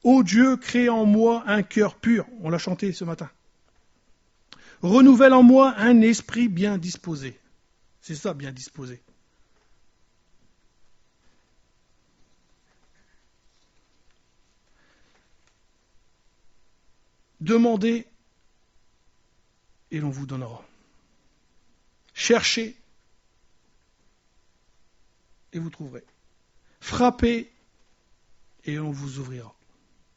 Ô Dieu, crée en moi un cœur pur. On l'a chanté ce matin. Renouvelle en moi un esprit bien disposé. C'est ça, bien disposé. Demandez et l'on vous donnera. Cherchez et vous trouverez. Frappez et on vous ouvrira.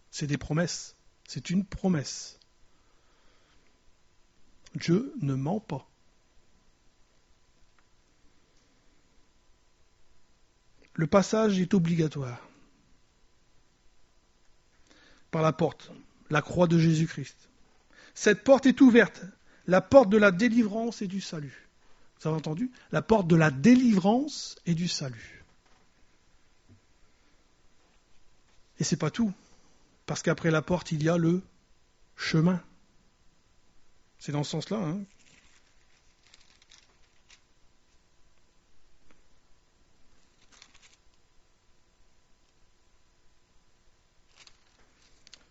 C'est des promesses. C'est une promesse. Dieu ne ment pas. Le passage est obligatoire. Par la porte, la croix de Jésus-Christ. Cette porte est ouverte, la porte de la délivrance et du salut. Vous avez entendu? La porte de la délivrance et du salut. Et c'est pas tout, parce qu'après la porte, il y a le chemin. C'est dans ce sens-là, hein.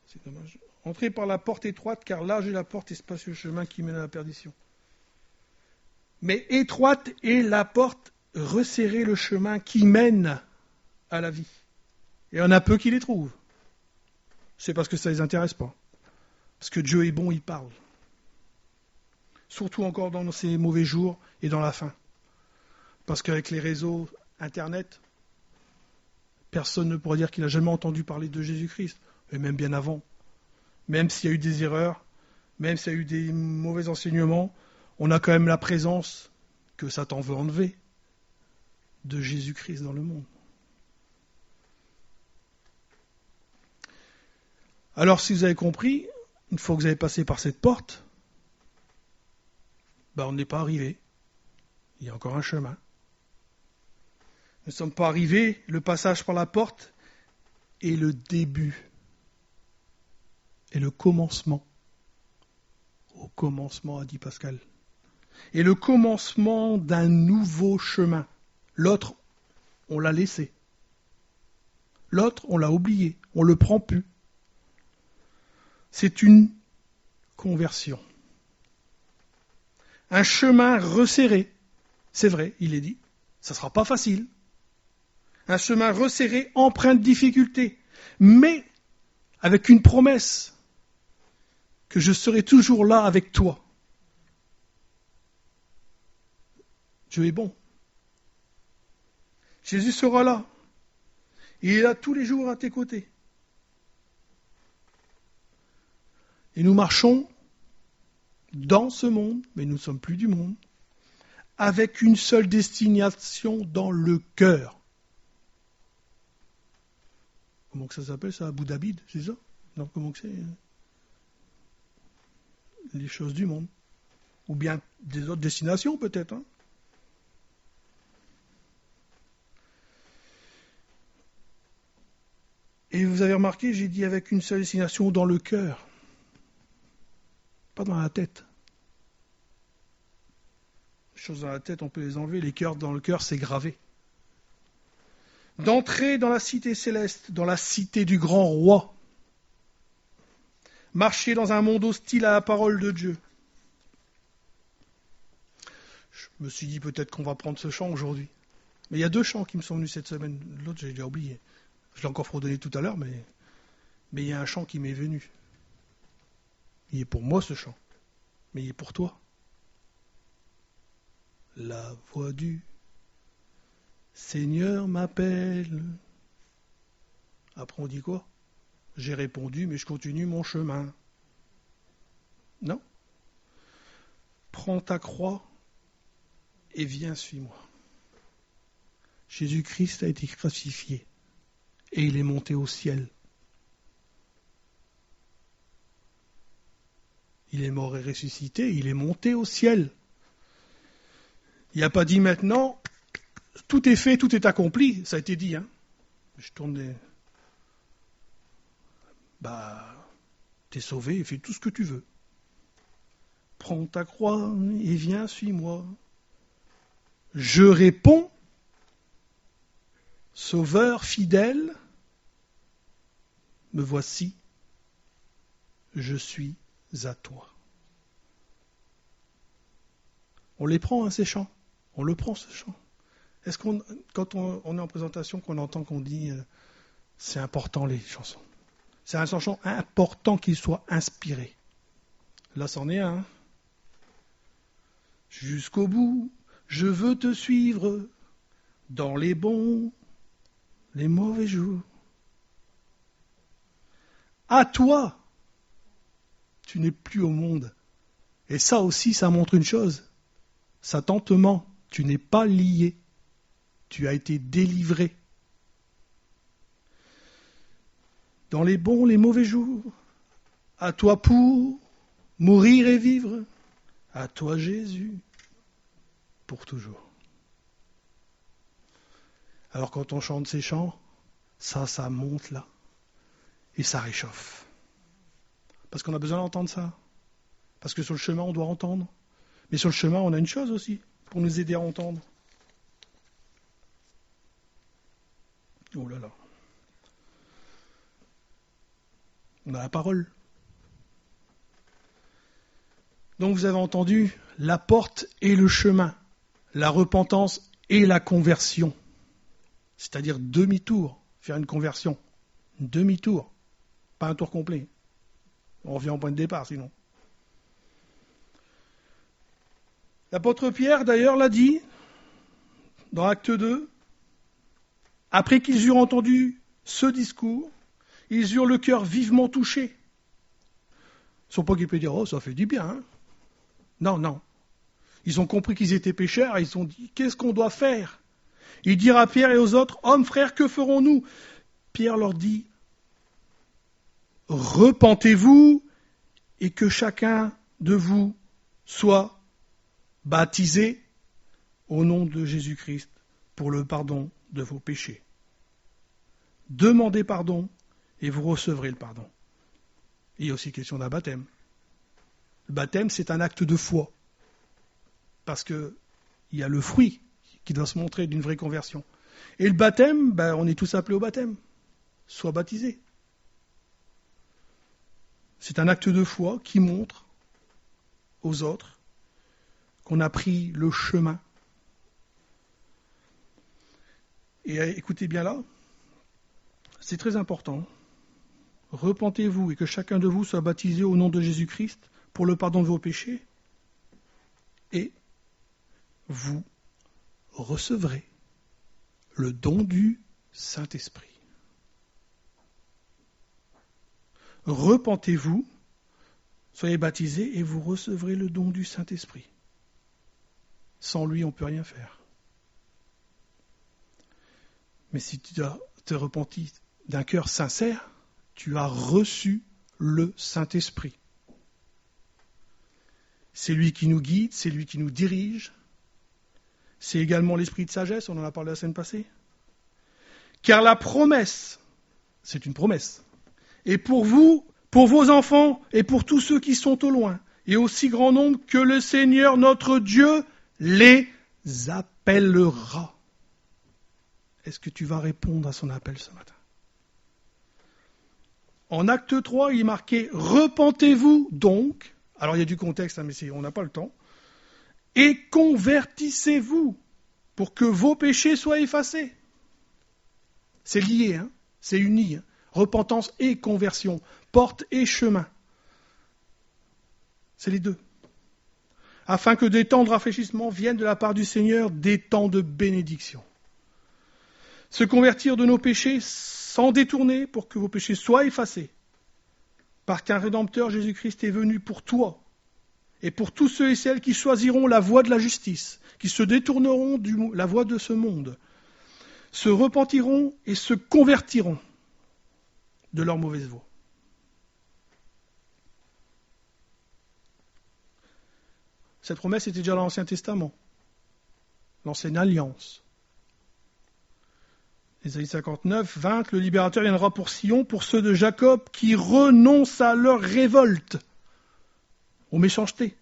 C'est dommage. Entrez par la porte étroite, car large est la porte et spacieux chemin qui mène à la perdition. Mais étroite est la porte, resserré le chemin qui mène à la vie. Et il y en a peu qui les trouvent. C'est parce que ça ne les intéresse pas. Parce que Dieu est bon, il parle. Surtout encore dans ces mauvais jours et dans la fin. Parce qu'avec les réseaux Internet, personne ne pourra dire qu'il n'a jamais entendu parler de Jésus-Christ. Et même bien avant. Même s'il y a eu des erreurs, même s'il y a eu des mauvais enseignements, on a quand même la présence que Satan veut enlever de Jésus-Christ dans le monde. Alors si vous avez compris, une fois que vous avez passé par cette porte, on n'est pas arrivé. Il y a encore un chemin. Nous ne sommes pas arrivés, le passage par la porte est le début et le commencement. Au commencement, a dit Pascal. Et le commencement d'un nouveau chemin. L'autre, on l'a laissé. L'autre, on l'a oublié. On ne le prend plus. C'est une conversion. Un chemin resserré. C'est vrai, il est dit. Ça ne sera pas facile. Un chemin resserré, empreint de difficultés. Mais avec une promesse que je serai toujours là avec toi. Dieu est bon. Jésus sera là. Il est là tous les jours à tes côtés. Et nous marchons dans ce monde, mais nous ne sommes plus du monde, avec une seule destination dans le cœur. Comment que ça s'appelle ça? Abu Dhabi, c'est ça? Non, comment que c'est? Les choses du monde. Ou bien des autres destinations peut-être. Hein? Et vous avez remarqué, j'ai dit avec une seule destination dans le cœur. Pas dans la tête. Les choses dans la tête, on peut les enlever. Les cœurs dans le cœur, c'est gravé. D'entrer dans la cité céleste, dans la cité du grand roi. Marcher dans un monde hostile à la parole de Dieu. Je me suis dit peut-être qu'on va prendre ce chant aujourd'hui. Mais il y a 2 chants qui me sont venus cette semaine. L'autre, j'ai déjà oublié. Je l'ai encore fredonné tout à l'heure, mais il y a un chant qui m'est venu. Il est pour moi ce chant, mais il est pour toi. La voix du Seigneur m'appelle. Après on dit quoi? J'ai répondu, mais je continue mon chemin. Non. Prends ta croix et viens, suis-moi. Jésus-Christ a été crucifié et il est monté au ciel. Il est mort et ressuscité, il est monté au ciel. Il n'a pas dit maintenant, tout est fait, tout est accompli. Ça a été dit, hein. Je tourne des... t'es sauvé, fais tout ce que tu veux. Prends ta croix et viens, suis-moi. Je réponds, Sauveur fidèle, me voici, je suis à toi. On les prend, hein, ces chants. On le prend, ce chant. Est-ce qu'on, quand on est en présentation, qu'on entend qu'on dit c'est important les chansons. C'est un chant important qu'il soit inspiré. Là, c'en est un. Hein. Jusqu'au bout, je veux te suivre dans les bons, les mauvais jours. À toi, tu n'es plus au monde. Et ça aussi, ça montre une chose. Satan te ment. Tu n'es pas lié. Tu as été délivré. Dans les bons, les mauvais jours. À toi pour mourir et vivre, à toi Jésus, pour toujours. Alors quand on chante ces chants, ça monte là, et ça réchauffe. Parce qu'on a besoin d'entendre ça. Parce que sur le chemin, on doit entendre. Mais sur le chemin, on a une chose aussi, pour nous aider à entendre. Oh là là. On a la parole. Donc vous avez entendu la porte et le chemin, la repentance et la conversion. C'est-à-dire demi-tour, faire une conversion. Demi-tour, pas un tour complet. On revient au point de départ sinon. L'apôtre Pierre d'ailleurs l'a dit dans Acte 2, après qu'ils eurent entendu ce discours, ils eurent le cœur vivement touché. Ils ne sont pas qu'ils peuvent dire « Oh, ça fait du bien hein ». Non. Ils ont compris qu'ils étaient pécheurs et ils se sont dit « Qu'est-ce qu'on doit faire ?» Ils dirent à Pierre et aux autres « Hommes, frères, que ferons-nous » Pierre leur dit « Repentez-vous et que chacun de vous soit baptisé au nom de Jésus-Christ pour le pardon de vos péchés. Demandez pardon et vous recevrez le pardon. » Il y a aussi question d'un baptême. Le baptême, c'est un acte de foi. Parce qu'il y a le fruit qui doit se montrer d'une vraie conversion. Et le baptême, on est tous appelés au baptême. Sois baptisé. C'est un acte de foi qui montre aux autres qu'on a pris le chemin. Et écoutez bien là, c'est très important. Repentez-vous et que chacun de vous soit baptisé au nom de Jésus-Christ pour le pardon de vos péchés, et vous recevrez le don du Saint-Esprit. Repentez-vous, soyez baptisés et vous recevrez le don du Saint-Esprit. Sans lui, on ne peut rien faire. Mais si tu te repentis d'un cœur sincère, tu as reçu le Saint-Esprit. C'est lui qui nous guide, c'est lui qui nous dirige. C'est également l'esprit de sagesse, on en a parlé la semaine passée. Car la promesse, c'est une promesse, et pour vous, pour vos enfants et pour tous ceux qui sont au loin, et aussi grand nombre que le Seigneur notre Dieu les appellera. Est-ce que tu vas répondre à son appel ce matin? En acte 3, il est marqué « Repentez-vous donc ». Alors il y a du contexte, mais on n'a pas le temps. « Et convertissez-vous pour que vos péchés soient effacés ». C'est lié, c'est uni. Repentance et conversion, porte et chemin. C'est les deux. Afin que des temps de rafraîchissement viennent de la part du Seigneur, des temps de bénédiction. Se convertir de nos péchés sans détourner pour que vos péchés soient effacés. Parce qu'un Rédempteur, Jésus-Christ, est venu pour toi et pour tous ceux et celles qui choisiront la voie de la justice, qui se détourneront de la voie de ce monde, se repentiront et se convertiront de leur mauvaise voie. Cette promesse était déjà dans l'Ancien Testament, l'ancienne alliance. Ésaïe 59, 20, le libérateur viendra pour Sion, pour ceux de Jacob qui renoncent à leur révolte, aux méchancetés,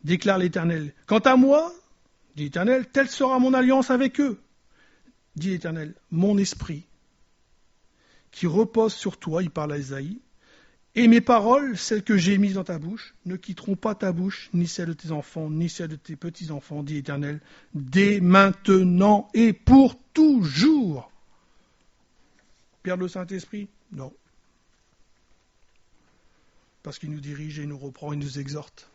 déclare l'Éternel. Quant à moi, dit l'Éternel, telle sera mon alliance avec eux, dit l'Éternel, mon esprit, qui repose sur toi, il parle à Ésaïe, et mes paroles, celles que j'ai mises dans ta bouche, ne quitteront pas ta bouche, ni celle de tes enfants, ni celle de tes petits-enfants, dit l'Éternel, dès maintenant et pour toujours. Perdre le Saint-Esprit? Non. Parce qu'il nous dirige et il nous reprend, il nous exhorte.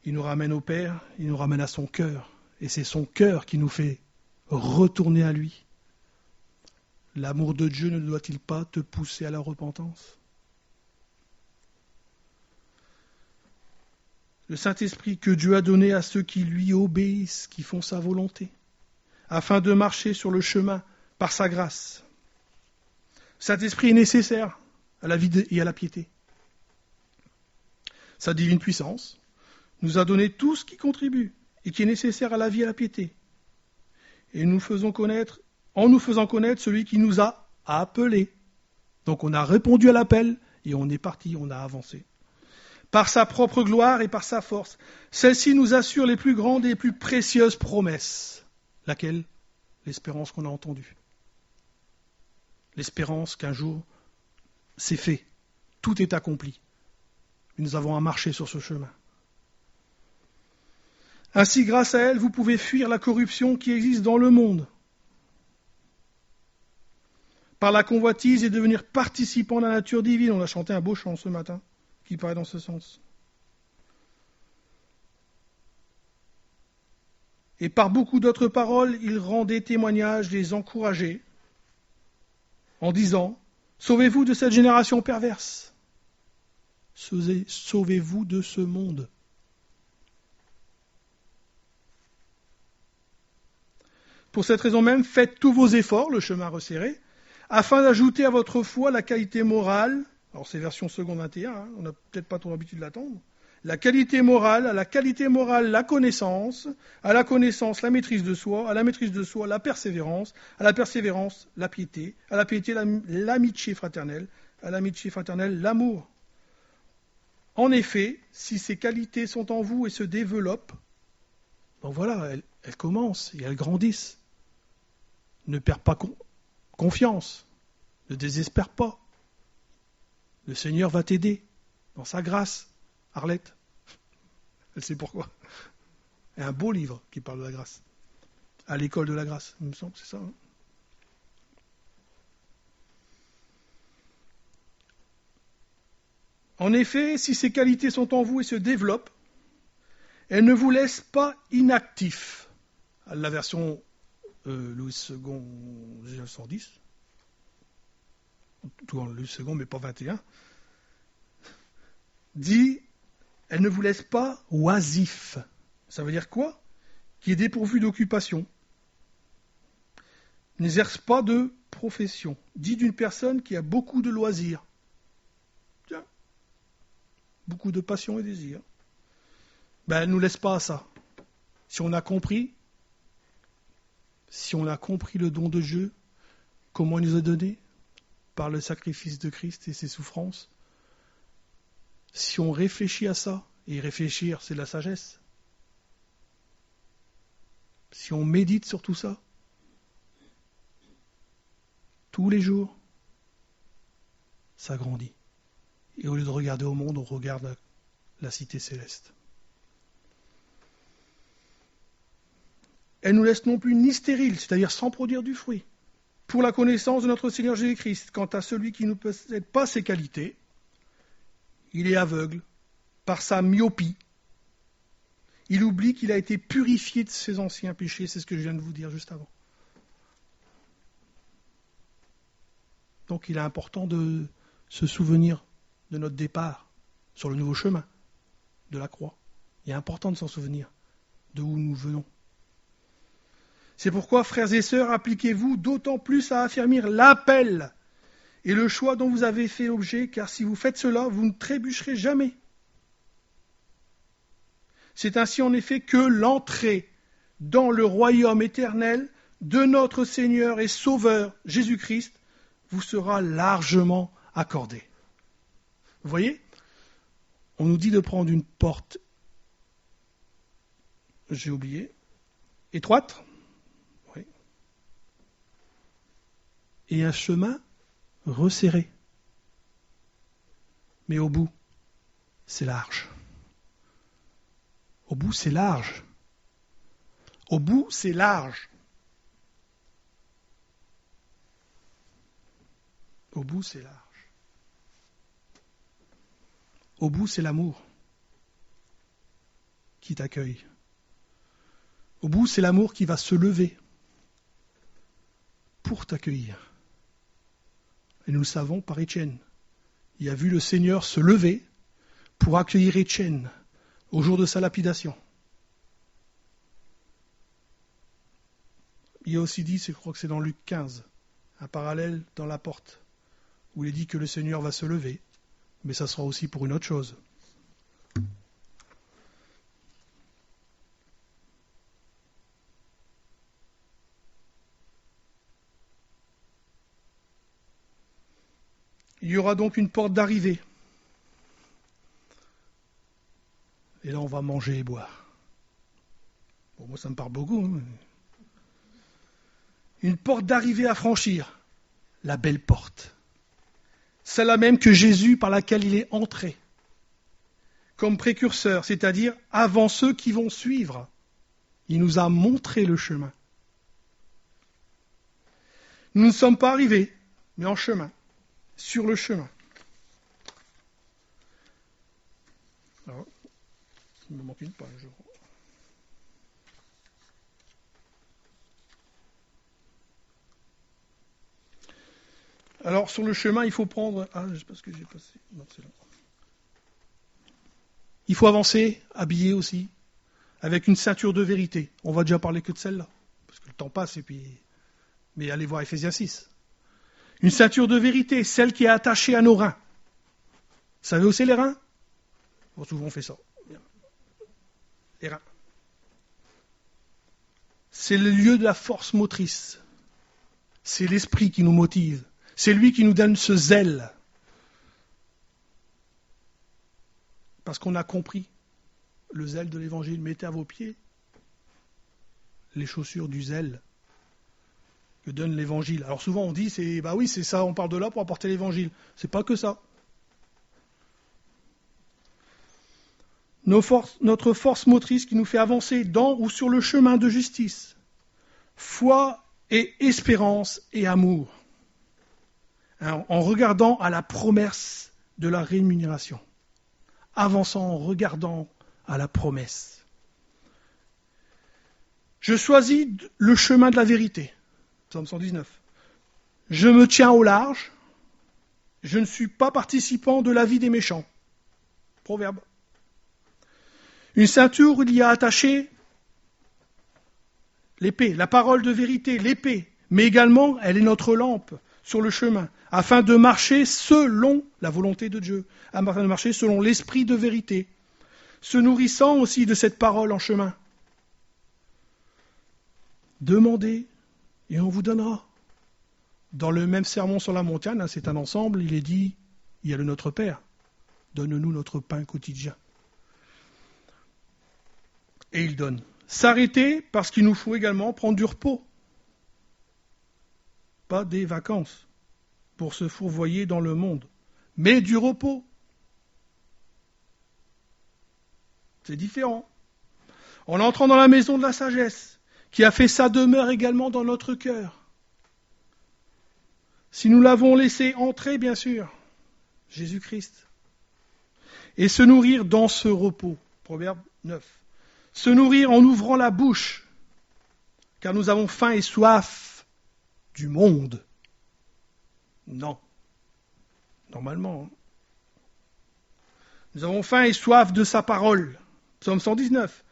Il nous ramène au Père, il nous ramène à son cœur. Et c'est son cœur qui nous fait retourner à lui. L'amour de Dieu ne doit-il pas te pousser à la repentance? Le Saint-Esprit que Dieu a donné à ceux qui lui obéissent, qui font sa volonté, afin de marcher sur le chemin par sa grâce. Le Saint-Esprit est nécessaire à la vie et à la piété. sa divine puissance, nous a donné tout ce qui contribue et qui est nécessaire à la vie et à la piété. Et en nous faisant connaître celui qui nous a appelés. Donc on a répondu à l'appel et on est parti, on a avancé. Par sa propre gloire et par sa force. Celle-ci nous assure les plus grandes et les plus précieuses promesses. Laquelle ? L'espérance qu'on a entendue. L'espérance qu'un jour, c'est fait. Tout est accompli. Et nous avons à marcher sur ce chemin. Ainsi, grâce à elle, vous pouvez fuir la corruption qui existe dans le monde. Par la convoitise et devenir participant de la nature divine. On a chanté un beau chant ce matin qui paraît dans ce sens. Et par beaucoup d'autres paroles, il rendait témoignage, les encourageait, en disant « Sauvez-vous de cette génération perverse. Sauvez-vous de ce monde. » Pour cette raison même, faites tous vos efforts, le chemin resserré, afin d'ajouter à votre foi la qualité morale, alors c'est version seconde 21, on n'a peut-être pas trop l'habitude de l'attendre, la qualité morale, à la qualité morale la connaissance, à la connaissance la maîtrise de soi, à la maîtrise de soi la persévérance, à la persévérance la piété, à la piété l'amitié fraternelle, à l'amitié fraternelle l'amour. En effet, si ces qualités sont en vous et se développent, donc voilà, elles commencent et elles grandissent. Ne perds pas confiance, ne désespère pas. Le Seigneur va t'aider dans sa grâce. Arlette, elle sait pourquoi. Il y a un beau livre qui parle de la grâce. À l'école de la grâce, il me semble, c'est ça. Hein. En effet, si ces qualités sont en vous et se développent, elles ne vous laissent pas inactifs. La version Louis II 1910, tout en Louis II, mais pas 21, dit « Elle ne vous laisse pas oisifs ». Ça veut dire quoi ? Qui est dépourvu d'occupation. N'exerce pas de profession. Dit d'une personne qui a beaucoup de loisirs. Tiens, beaucoup de passion et désir. Elle ne nous laisse pas à ça. Si on a compris le don de Dieu, comment il nous a donné, par le sacrifice de Christ et ses souffrances, si on réfléchit à ça, et réfléchir, c'est de la sagesse, si on médite sur tout ça, tous les jours, ça grandit. Et au lieu de regarder au monde, on regarde la cité céleste. Elle nous laisse non plus ni stériles, c'est-à-dire sans produire du fruit. Pour la connaissance de notre Seigneur Jésus-Christ, quant à celui qui ne possède pas ces qualités, il est aveugle par sa myopie. Il oublie qu'il a été purifié de ses anciens péchés, c'est ce que je viens de vous dire juste avant. Donc il est important de se souvenir de notre départ sur le nouveau chemin de la croix. Il est important de s'en souvenir de où nous venons. C'est pourquoi, frères et sœurs, appliquez-vous d'autant plus à affermir l'appel et le choix dont vous avez fait l'objet, car si vous faites cela, vous ne trébucherez jamais. C'est ainsi en effet que l'entrée dans le royaume éternel de notre Seigneur et Sauveur Jésus-Christ vous sera largement accordée. Vous voyez ? On nous dit de prendre une porte, j'ai oublié, étroite, oui, et un chemin resserré. Mais au bout, c'est large. Au bout, c'est large. Au bout, c'est large. Au bout, c'est large. Au bout, c'est l'amour qui t'accueille. Au bout, c'est l'amour qui va se lever pour t'accueillir. Et nous le savons par Étienne. Il a vu le Seigneur se lever pour accueillir Étienne au jour de sa lapidation. Il a aussi dit, je crois que c'est dans Luc 15, un parallèle dans la porte, où il est dit que le Seigneur va se lever, mais ça sera aussi pour une autre chose. Il y aura donc une porte d'arrivée. Et là, on va manger et boire. Bon, moi, ça me parle beaucoup. Hein. Une porte d'arrivée à franchir. La belle porte. Celle-là même que Jésus, par laquelle il est entré. Comme précurseur, c'est-à-dire avant ceux qui vont suivre. Il nous a montré le chemin. Nous ne sommes pas arrivés, mais en chemin. Sur le chemin. Alors, il me manque une page, je crois. Alors, sur le chemin, il faut prendre... Ah, je sais pas ce que j'ai passé. Non, c'est là. Il faut avancer, habillé aussi, avec une ceinture de vérité. On va déjà parler que de celle-là, parce que le temps passe, et puis... Mais allez voir Ephésiens 6. Une ceinture de vérité, celle qui est attachée à nos reins. Vous savez où c'est les reins? Bon, souvent on fait ça. Les reins. C'est le lieu de la force motrice. C'est l'esprit qui nous motive. C'est lui qui nous donne ce zèle. Parce qu'on a compris le zèle de l'évangile. Mettez à vos pieds les chaussures du zèle que donne l'évangile. Alors souvent on dit, c'est ça, on parle de là pour apporter l'évangile. C'est pas que ça. Notre force motrice qui nous fait avancer dans ou sur le chemin de justice. Foi et espérance et amour. En regardant à la promesse de la rémunération. Avançant en regardant à la promesse. Je choisis le chemin de la vérité. Psaume 119. Je me tiens au large. Je ne suis pas participant de la vie des méchants. Proverbe. Une ceinture où il y a attaché l'épée, la parole de vérité, l'épée. Mais également, elle est notre lampe sur le chemin, afin de marcher selon la volonté de Dieu, afin de marcher selon l'esprit de vérité, se nourrissant aussi de cette parole en chemin. Demandez et on vous donnera. Dans le même sermon sur la montagne, c'est un ensemble, il est dit, il y a le Notre Père, donne-nous notre pain quotidien. Et il donne. S'arrêter parce qu'il nous faut également prendre du repos. Pas des vacances pour se fourvoyer dans le monde, mais du repos. C'est différent. En entrant dans la maison de la sagesse, qui a fait sa demeure également dans notre cœur. Si nous l'avons laissé entrer, bien sûr, Jésus-Christ, et se nourrir dans ce repos. Proverbe 9. Se nourrir en ouvrant la bouche, car nous avons faim et soif du monde. Non. Normalement. Hein. Nous avons faim et soif de sa parole. Psaume 119.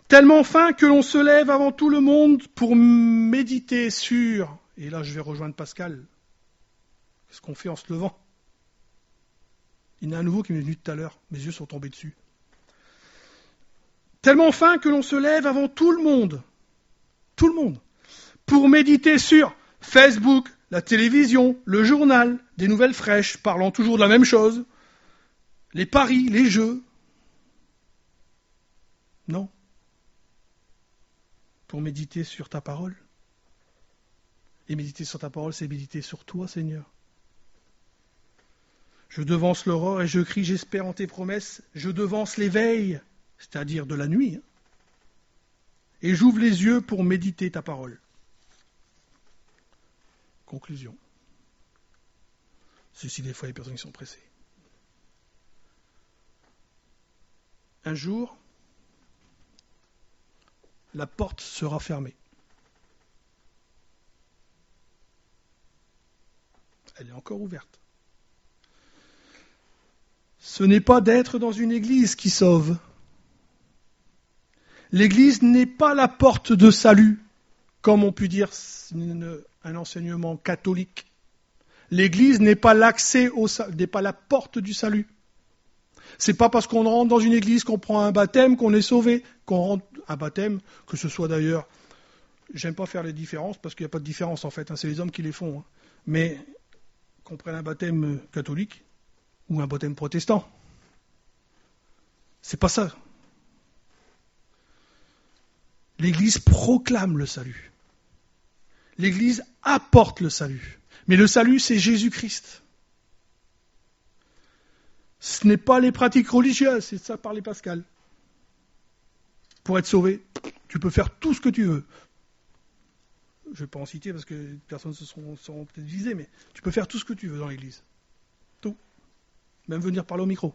Tellement faim que l'on se lève avant tout le monde pour méditer sur... Et là, je vais rejoindre Pascal. Qu'est-ce qu'on fait en se levant? Il y en a un nouveau qui m'est venu tout à l'heure. Mes yeux sont tombés dessus. Tellement faim que l'on se lève avant tout le monde, pour méditer sur Facebook, la télévision, le journal, des nouvelles fraîches, parlant toujours de la même chose, les paris, les jeux. Non. Pour méditer sur ta parole. Et méditer sur ta parole, c'est méditer sur toi, Seigneur. Je devance l'aurore et je crie, j'espère en tes promesses, je devance l'éveil, c'est-à-dire de la nuit, et j'ouvre les yeux pour méditer ta parole. Conclusion. Ceci des fois les personnes qui sont pressées. Un jour, la porte sera fermée. Elle est encore ouverte. Ce n'est pas d'être dans une église qui sauve. L'église n'est pas la porte de salut, comme on peut dire un enseignement catholique. L'église n'est pas l'accès au salut, n'est pas la porte du salut. C'est pas parce qu'on rentre dans une église qu'on prend un baptême qu'on est sauvé, qu'on rentre un baptême, que ce soit d'ailleurs, j'aime pas faire les différences parce qu'il n'y a pas de différence en fait, c'est les hommes qui les font. Mais qu'on prenne un baptême catholique ou un baptême protestant. C'est pas ça. L'Église proclame le salut. L'Église apporte le salut. Mais le salut, c'est Jésus-Christ. Ce n'est pas les pratiques religieuses, c'est ça parlait Pascal. Pour être sauvé, tu peux faire tout ce que tu veux. Je ne vais pas en citer parce que personne se seront peut-être visées, mais tu peux faire tout ce que tu veux dans l'Église. Tout. Même venir parler au micro.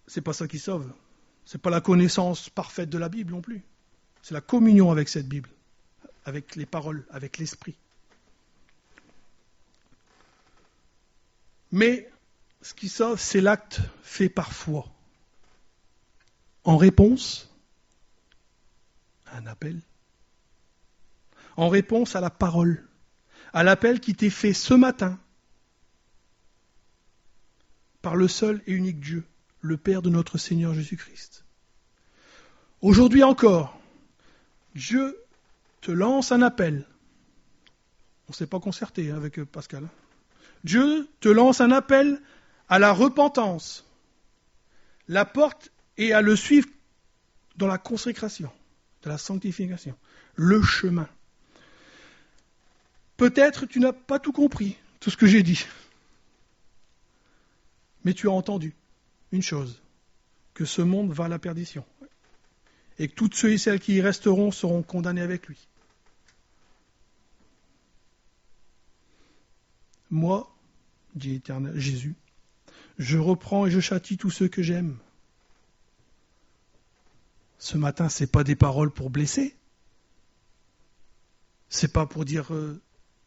C'est pas ça qui sauve. C'est pas la connaissance parfaite de la Bible non plus. C'est la communion avec cette Bible, avec les paroles, avec l'esprit. Mais ce qui sauve, c'est l'acte fait par foi. En réponse à un appel. En réponse à la parole. À l'appel qui t'est fait ce matin par le seul et unique Dieu, le Père de notre Seigneur Jésus-Christ. Aujourd'hui encore, Dieu te lance un appel. On ne s'est pas concerté avec Pascal. Dieu te lance un appel à la repentance. La porte est à le suivre dans la consécration, de la sanctification, le chemin. Peut-être tu n'as pas tout compris, tout ce que j'ai dit. Mais tu as entendu une chose, que ce monde va à la perdition. Et que tous ceux et celles qui y resteront seront condamnés avec lui. Moi, dit l'Éternel Jésus, je reprends et je châtie tous ceux que j'aime. Ce matin, ce n'est pas des paroles pour blesser. Ce n'est pas pour dire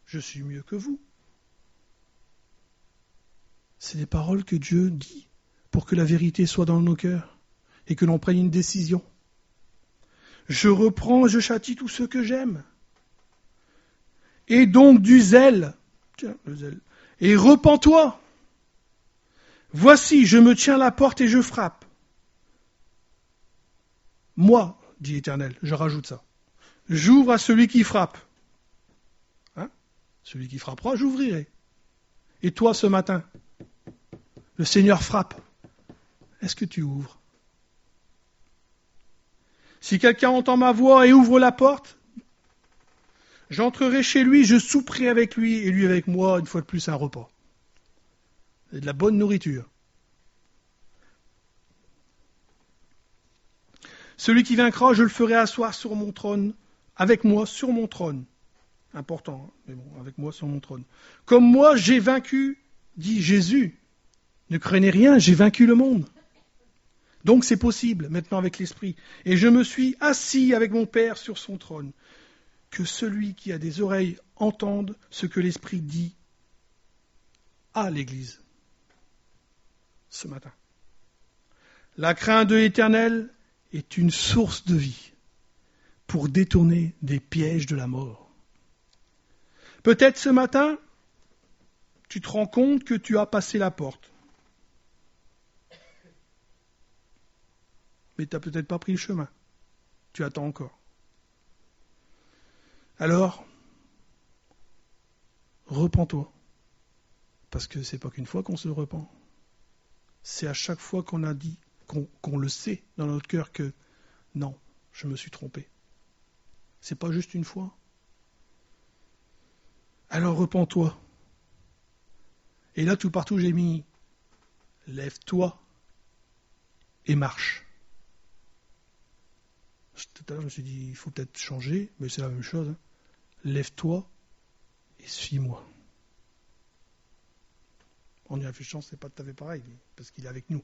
je suis mieux que vous. C'est des paroles que Dieu dit pour que la vérité soit dans nos cœurs et que l'on prenne une décision. Je reprends et je châtie tous ceux que j'aime. Et donc du zèle. Tiens, le zèle. Et repens-toi. Voici, je me tiens à la porte et je frappe. Moi, dit l'Éternel, je rajoute ça. J'ouvre à celui qui frappe. Hein? Celui qui frappera, j'ouvrirai. Et toi, ce matin, le Seigneur frappe. Est-ce que tu ouvres? Si quelqu'un entend ma voix et ouvre la porte, j'entrerai chez lui, je souperai avec lui et lui avec moi, une fois de plus, un repas. C'est de la bonne nourriture. Celui qui vaincra, je le ferai asseoir sur mon trône, avec moi sur mon trône. Important, hein, mais bon, avec moi sur mon trône. Comme moi, j'ai vaincu, dit Jésus. Ne craignez rien, j'ai vaincu le monde. Donc c'est possible, maintenant avec l'Esprit. Et je me suis assis avec mon Père sur son trône. Que celui qui a des oreilles entende ce que l'Esprit dit à l'Église ce matin. La crainte de l'Éternel est une source de vie pour détourner des pièges de la mort. Peut-être ce matin, tu te rends compte que tu as passé la porte. Mais tu n'as peut-être pas pris le chemin. Tu attends encore. Alors, repens-toi. Parce que c'est pas qu'une fois qu'on se repent. C'est à chaque fois qu'on a dit, qu'on le sait dans notre cœur que non, je me suis trompé. C'est pas juste une fois. Alors repens-toi. Et là, tout partout, j'ai mis lève-toi et marche. Tout à l'heure, je me suis dit, il faut peut-être changer, mais c'est la même chose. Hein. Lève-toi et suis-moi. En y réfléchissant, c'est pas tout à fait pareil, parce qu'il est avec nous.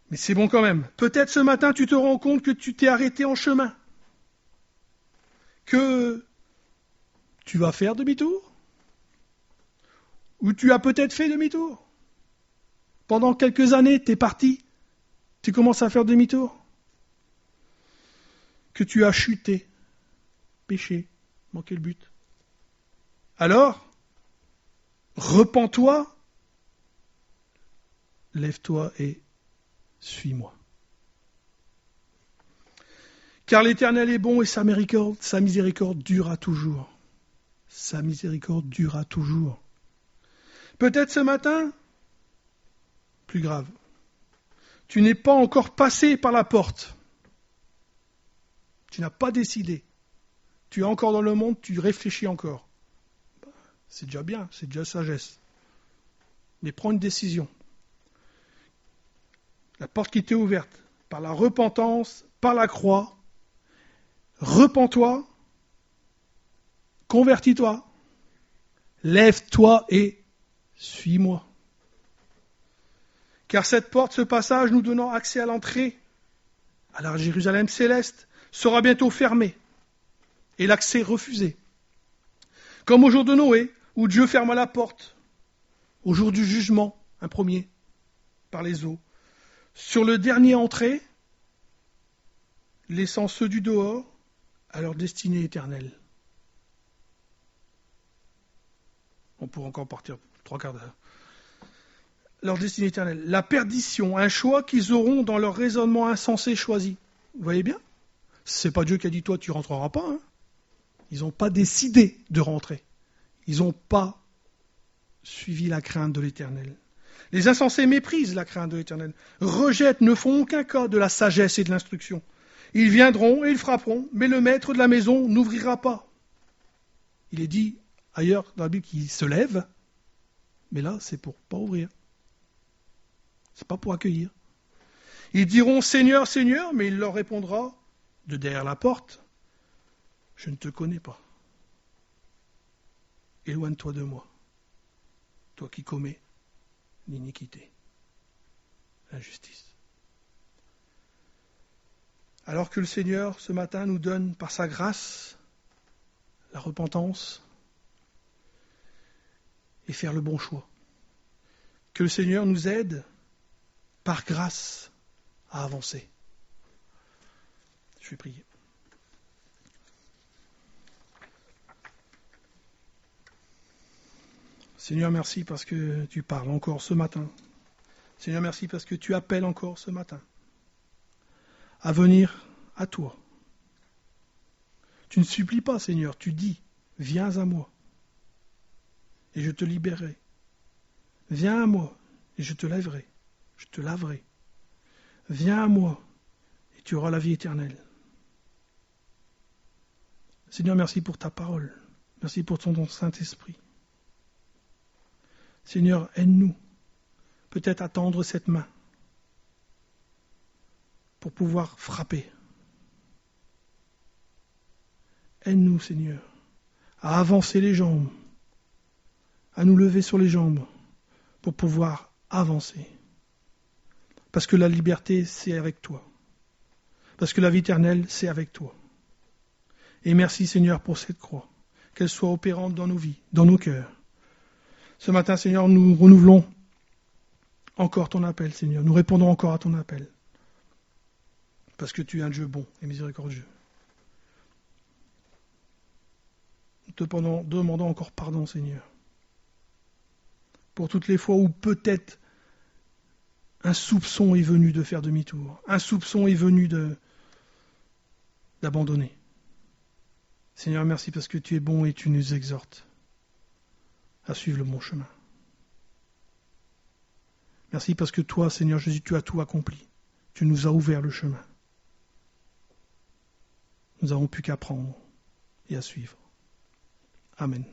Mais c'est bon quand même. Peut-être ce matin, tu te rends compte que tu t'es arrêté en chemin. Que tu vas faire demi-tour. Ou tu as peut-être fait demi-tour. Pendant quelques années, tu es parti. Tu commences à faire demi-tour. Que tu as chuté, péché, manqué le but. Alors, repens-toi, lève-toi et suis-moi. Car l'Éternel est bon et sa miséricorde durera toujours. Sa miséricorde durera toujours. Peut-être ce matin, plus grave, tu n'es pas encore passé par la porte. Tu n'as pas décidé. Tu es encore dans le monde, tu réfléchis encore. C'est déjà bien, c'est déjà sagesse. Mais prends une décision. La porte qui t'est ouverte, par la repentance, par la croix, repens-toi, convertis-toi, lève-toi et suis-moi. Car cette porte, ce passage nous donnant accès à l'entrée à la Jérusalem céleste sera bientôt fermée et l'accès refusé. Comme au jour de Noé, où Dieu ferma la porte, au jour du jugement, un premier, par les eaux, sur le dernier entrée, laissant ceux du dehors à leur destinée éternelle. On pourrait encore partir 3 quarts d'heure. Leur destinée éternelle. La perdition, un choix qu'ils auront dans leur raisonnement insensé choisi. Vous voyez bien ? C'est pas Dieu qui a dit toi tu rentreras pas. Hein. Ils n'ont pas décidé de rentrer. Ils n'ont pas suivi la crainte de l'Éternel. Les insensés méprisent la crainte de l'Éternel, rejettent, ne font aucun cas de la sagesse et de l'instruction. Ils viendront et ils frapperont, mais le maître de la maison n'ouvrira pas. Il est dit ailleurs dans la Bible qu'il se lève, mais là c'est pour pas ouvrir. C'est pas pour accueillir. Ils diront Seigneur, Seigneur, mais il leur répondra de derrière la porte, je ne te connais pas. Éloigne-toi de moi, toi qui commets l'iniquité, l'injustice. Alors que le Seigneur, ce matin, nous donne par sa grâce la repentance et faire le bon choix. Que le Seigneur nous aide par grâce à avancer. Je vais prier. Seigneur, merci parce que tu parles encore ce matin. Seigneur, merci parce que tu appelles encore ce matin à venir à toi. Tu ne supplies pas, Seigneur, tu dis, viens à moi et je te libérerai. Viens à moi et je te lèverai, je te laverai. Viens à moi et tu auras la vie éternelle. Seigneur, merci pour ta parole. Merci pour ton Saint-Esprit. Seigneur, aide-nous peut-être à tendre cette main pour pouvoir frapper. Aide-nous, Seigneur, à avancer les jambes, à nous lever sur les jambes pour pouvoir avancer. Parce que la liberté, c'est avec toi. Parce que la vie éternelle, c'est avec toi. Et merci, Seigneur, pour cette croix, qu'elle soit opérante dans nos vies, dans nos cœurs. Ce matin, Seigneur, nous renouvelons encore ton appel, Seigneur. Nous répondons encore à ton appel. Parce que tu es un Dieu bon et miséricordieux. Nous te demandons encore pardon, Seigneur. Pour toutes les fois où peut-être un soupçon est venu de faire demi-tour. Un soupçon est venu d'abandonner. Seigneur, merci parce que tu es bon et tu nous exhortes à suivre le bon chemin. Merci parce que toi, Seigneur Jésus, tu as tout accompli. Tu nous as ouvert le chemin. Nous n'avons plus qu'à prendre et à suivre. Amen.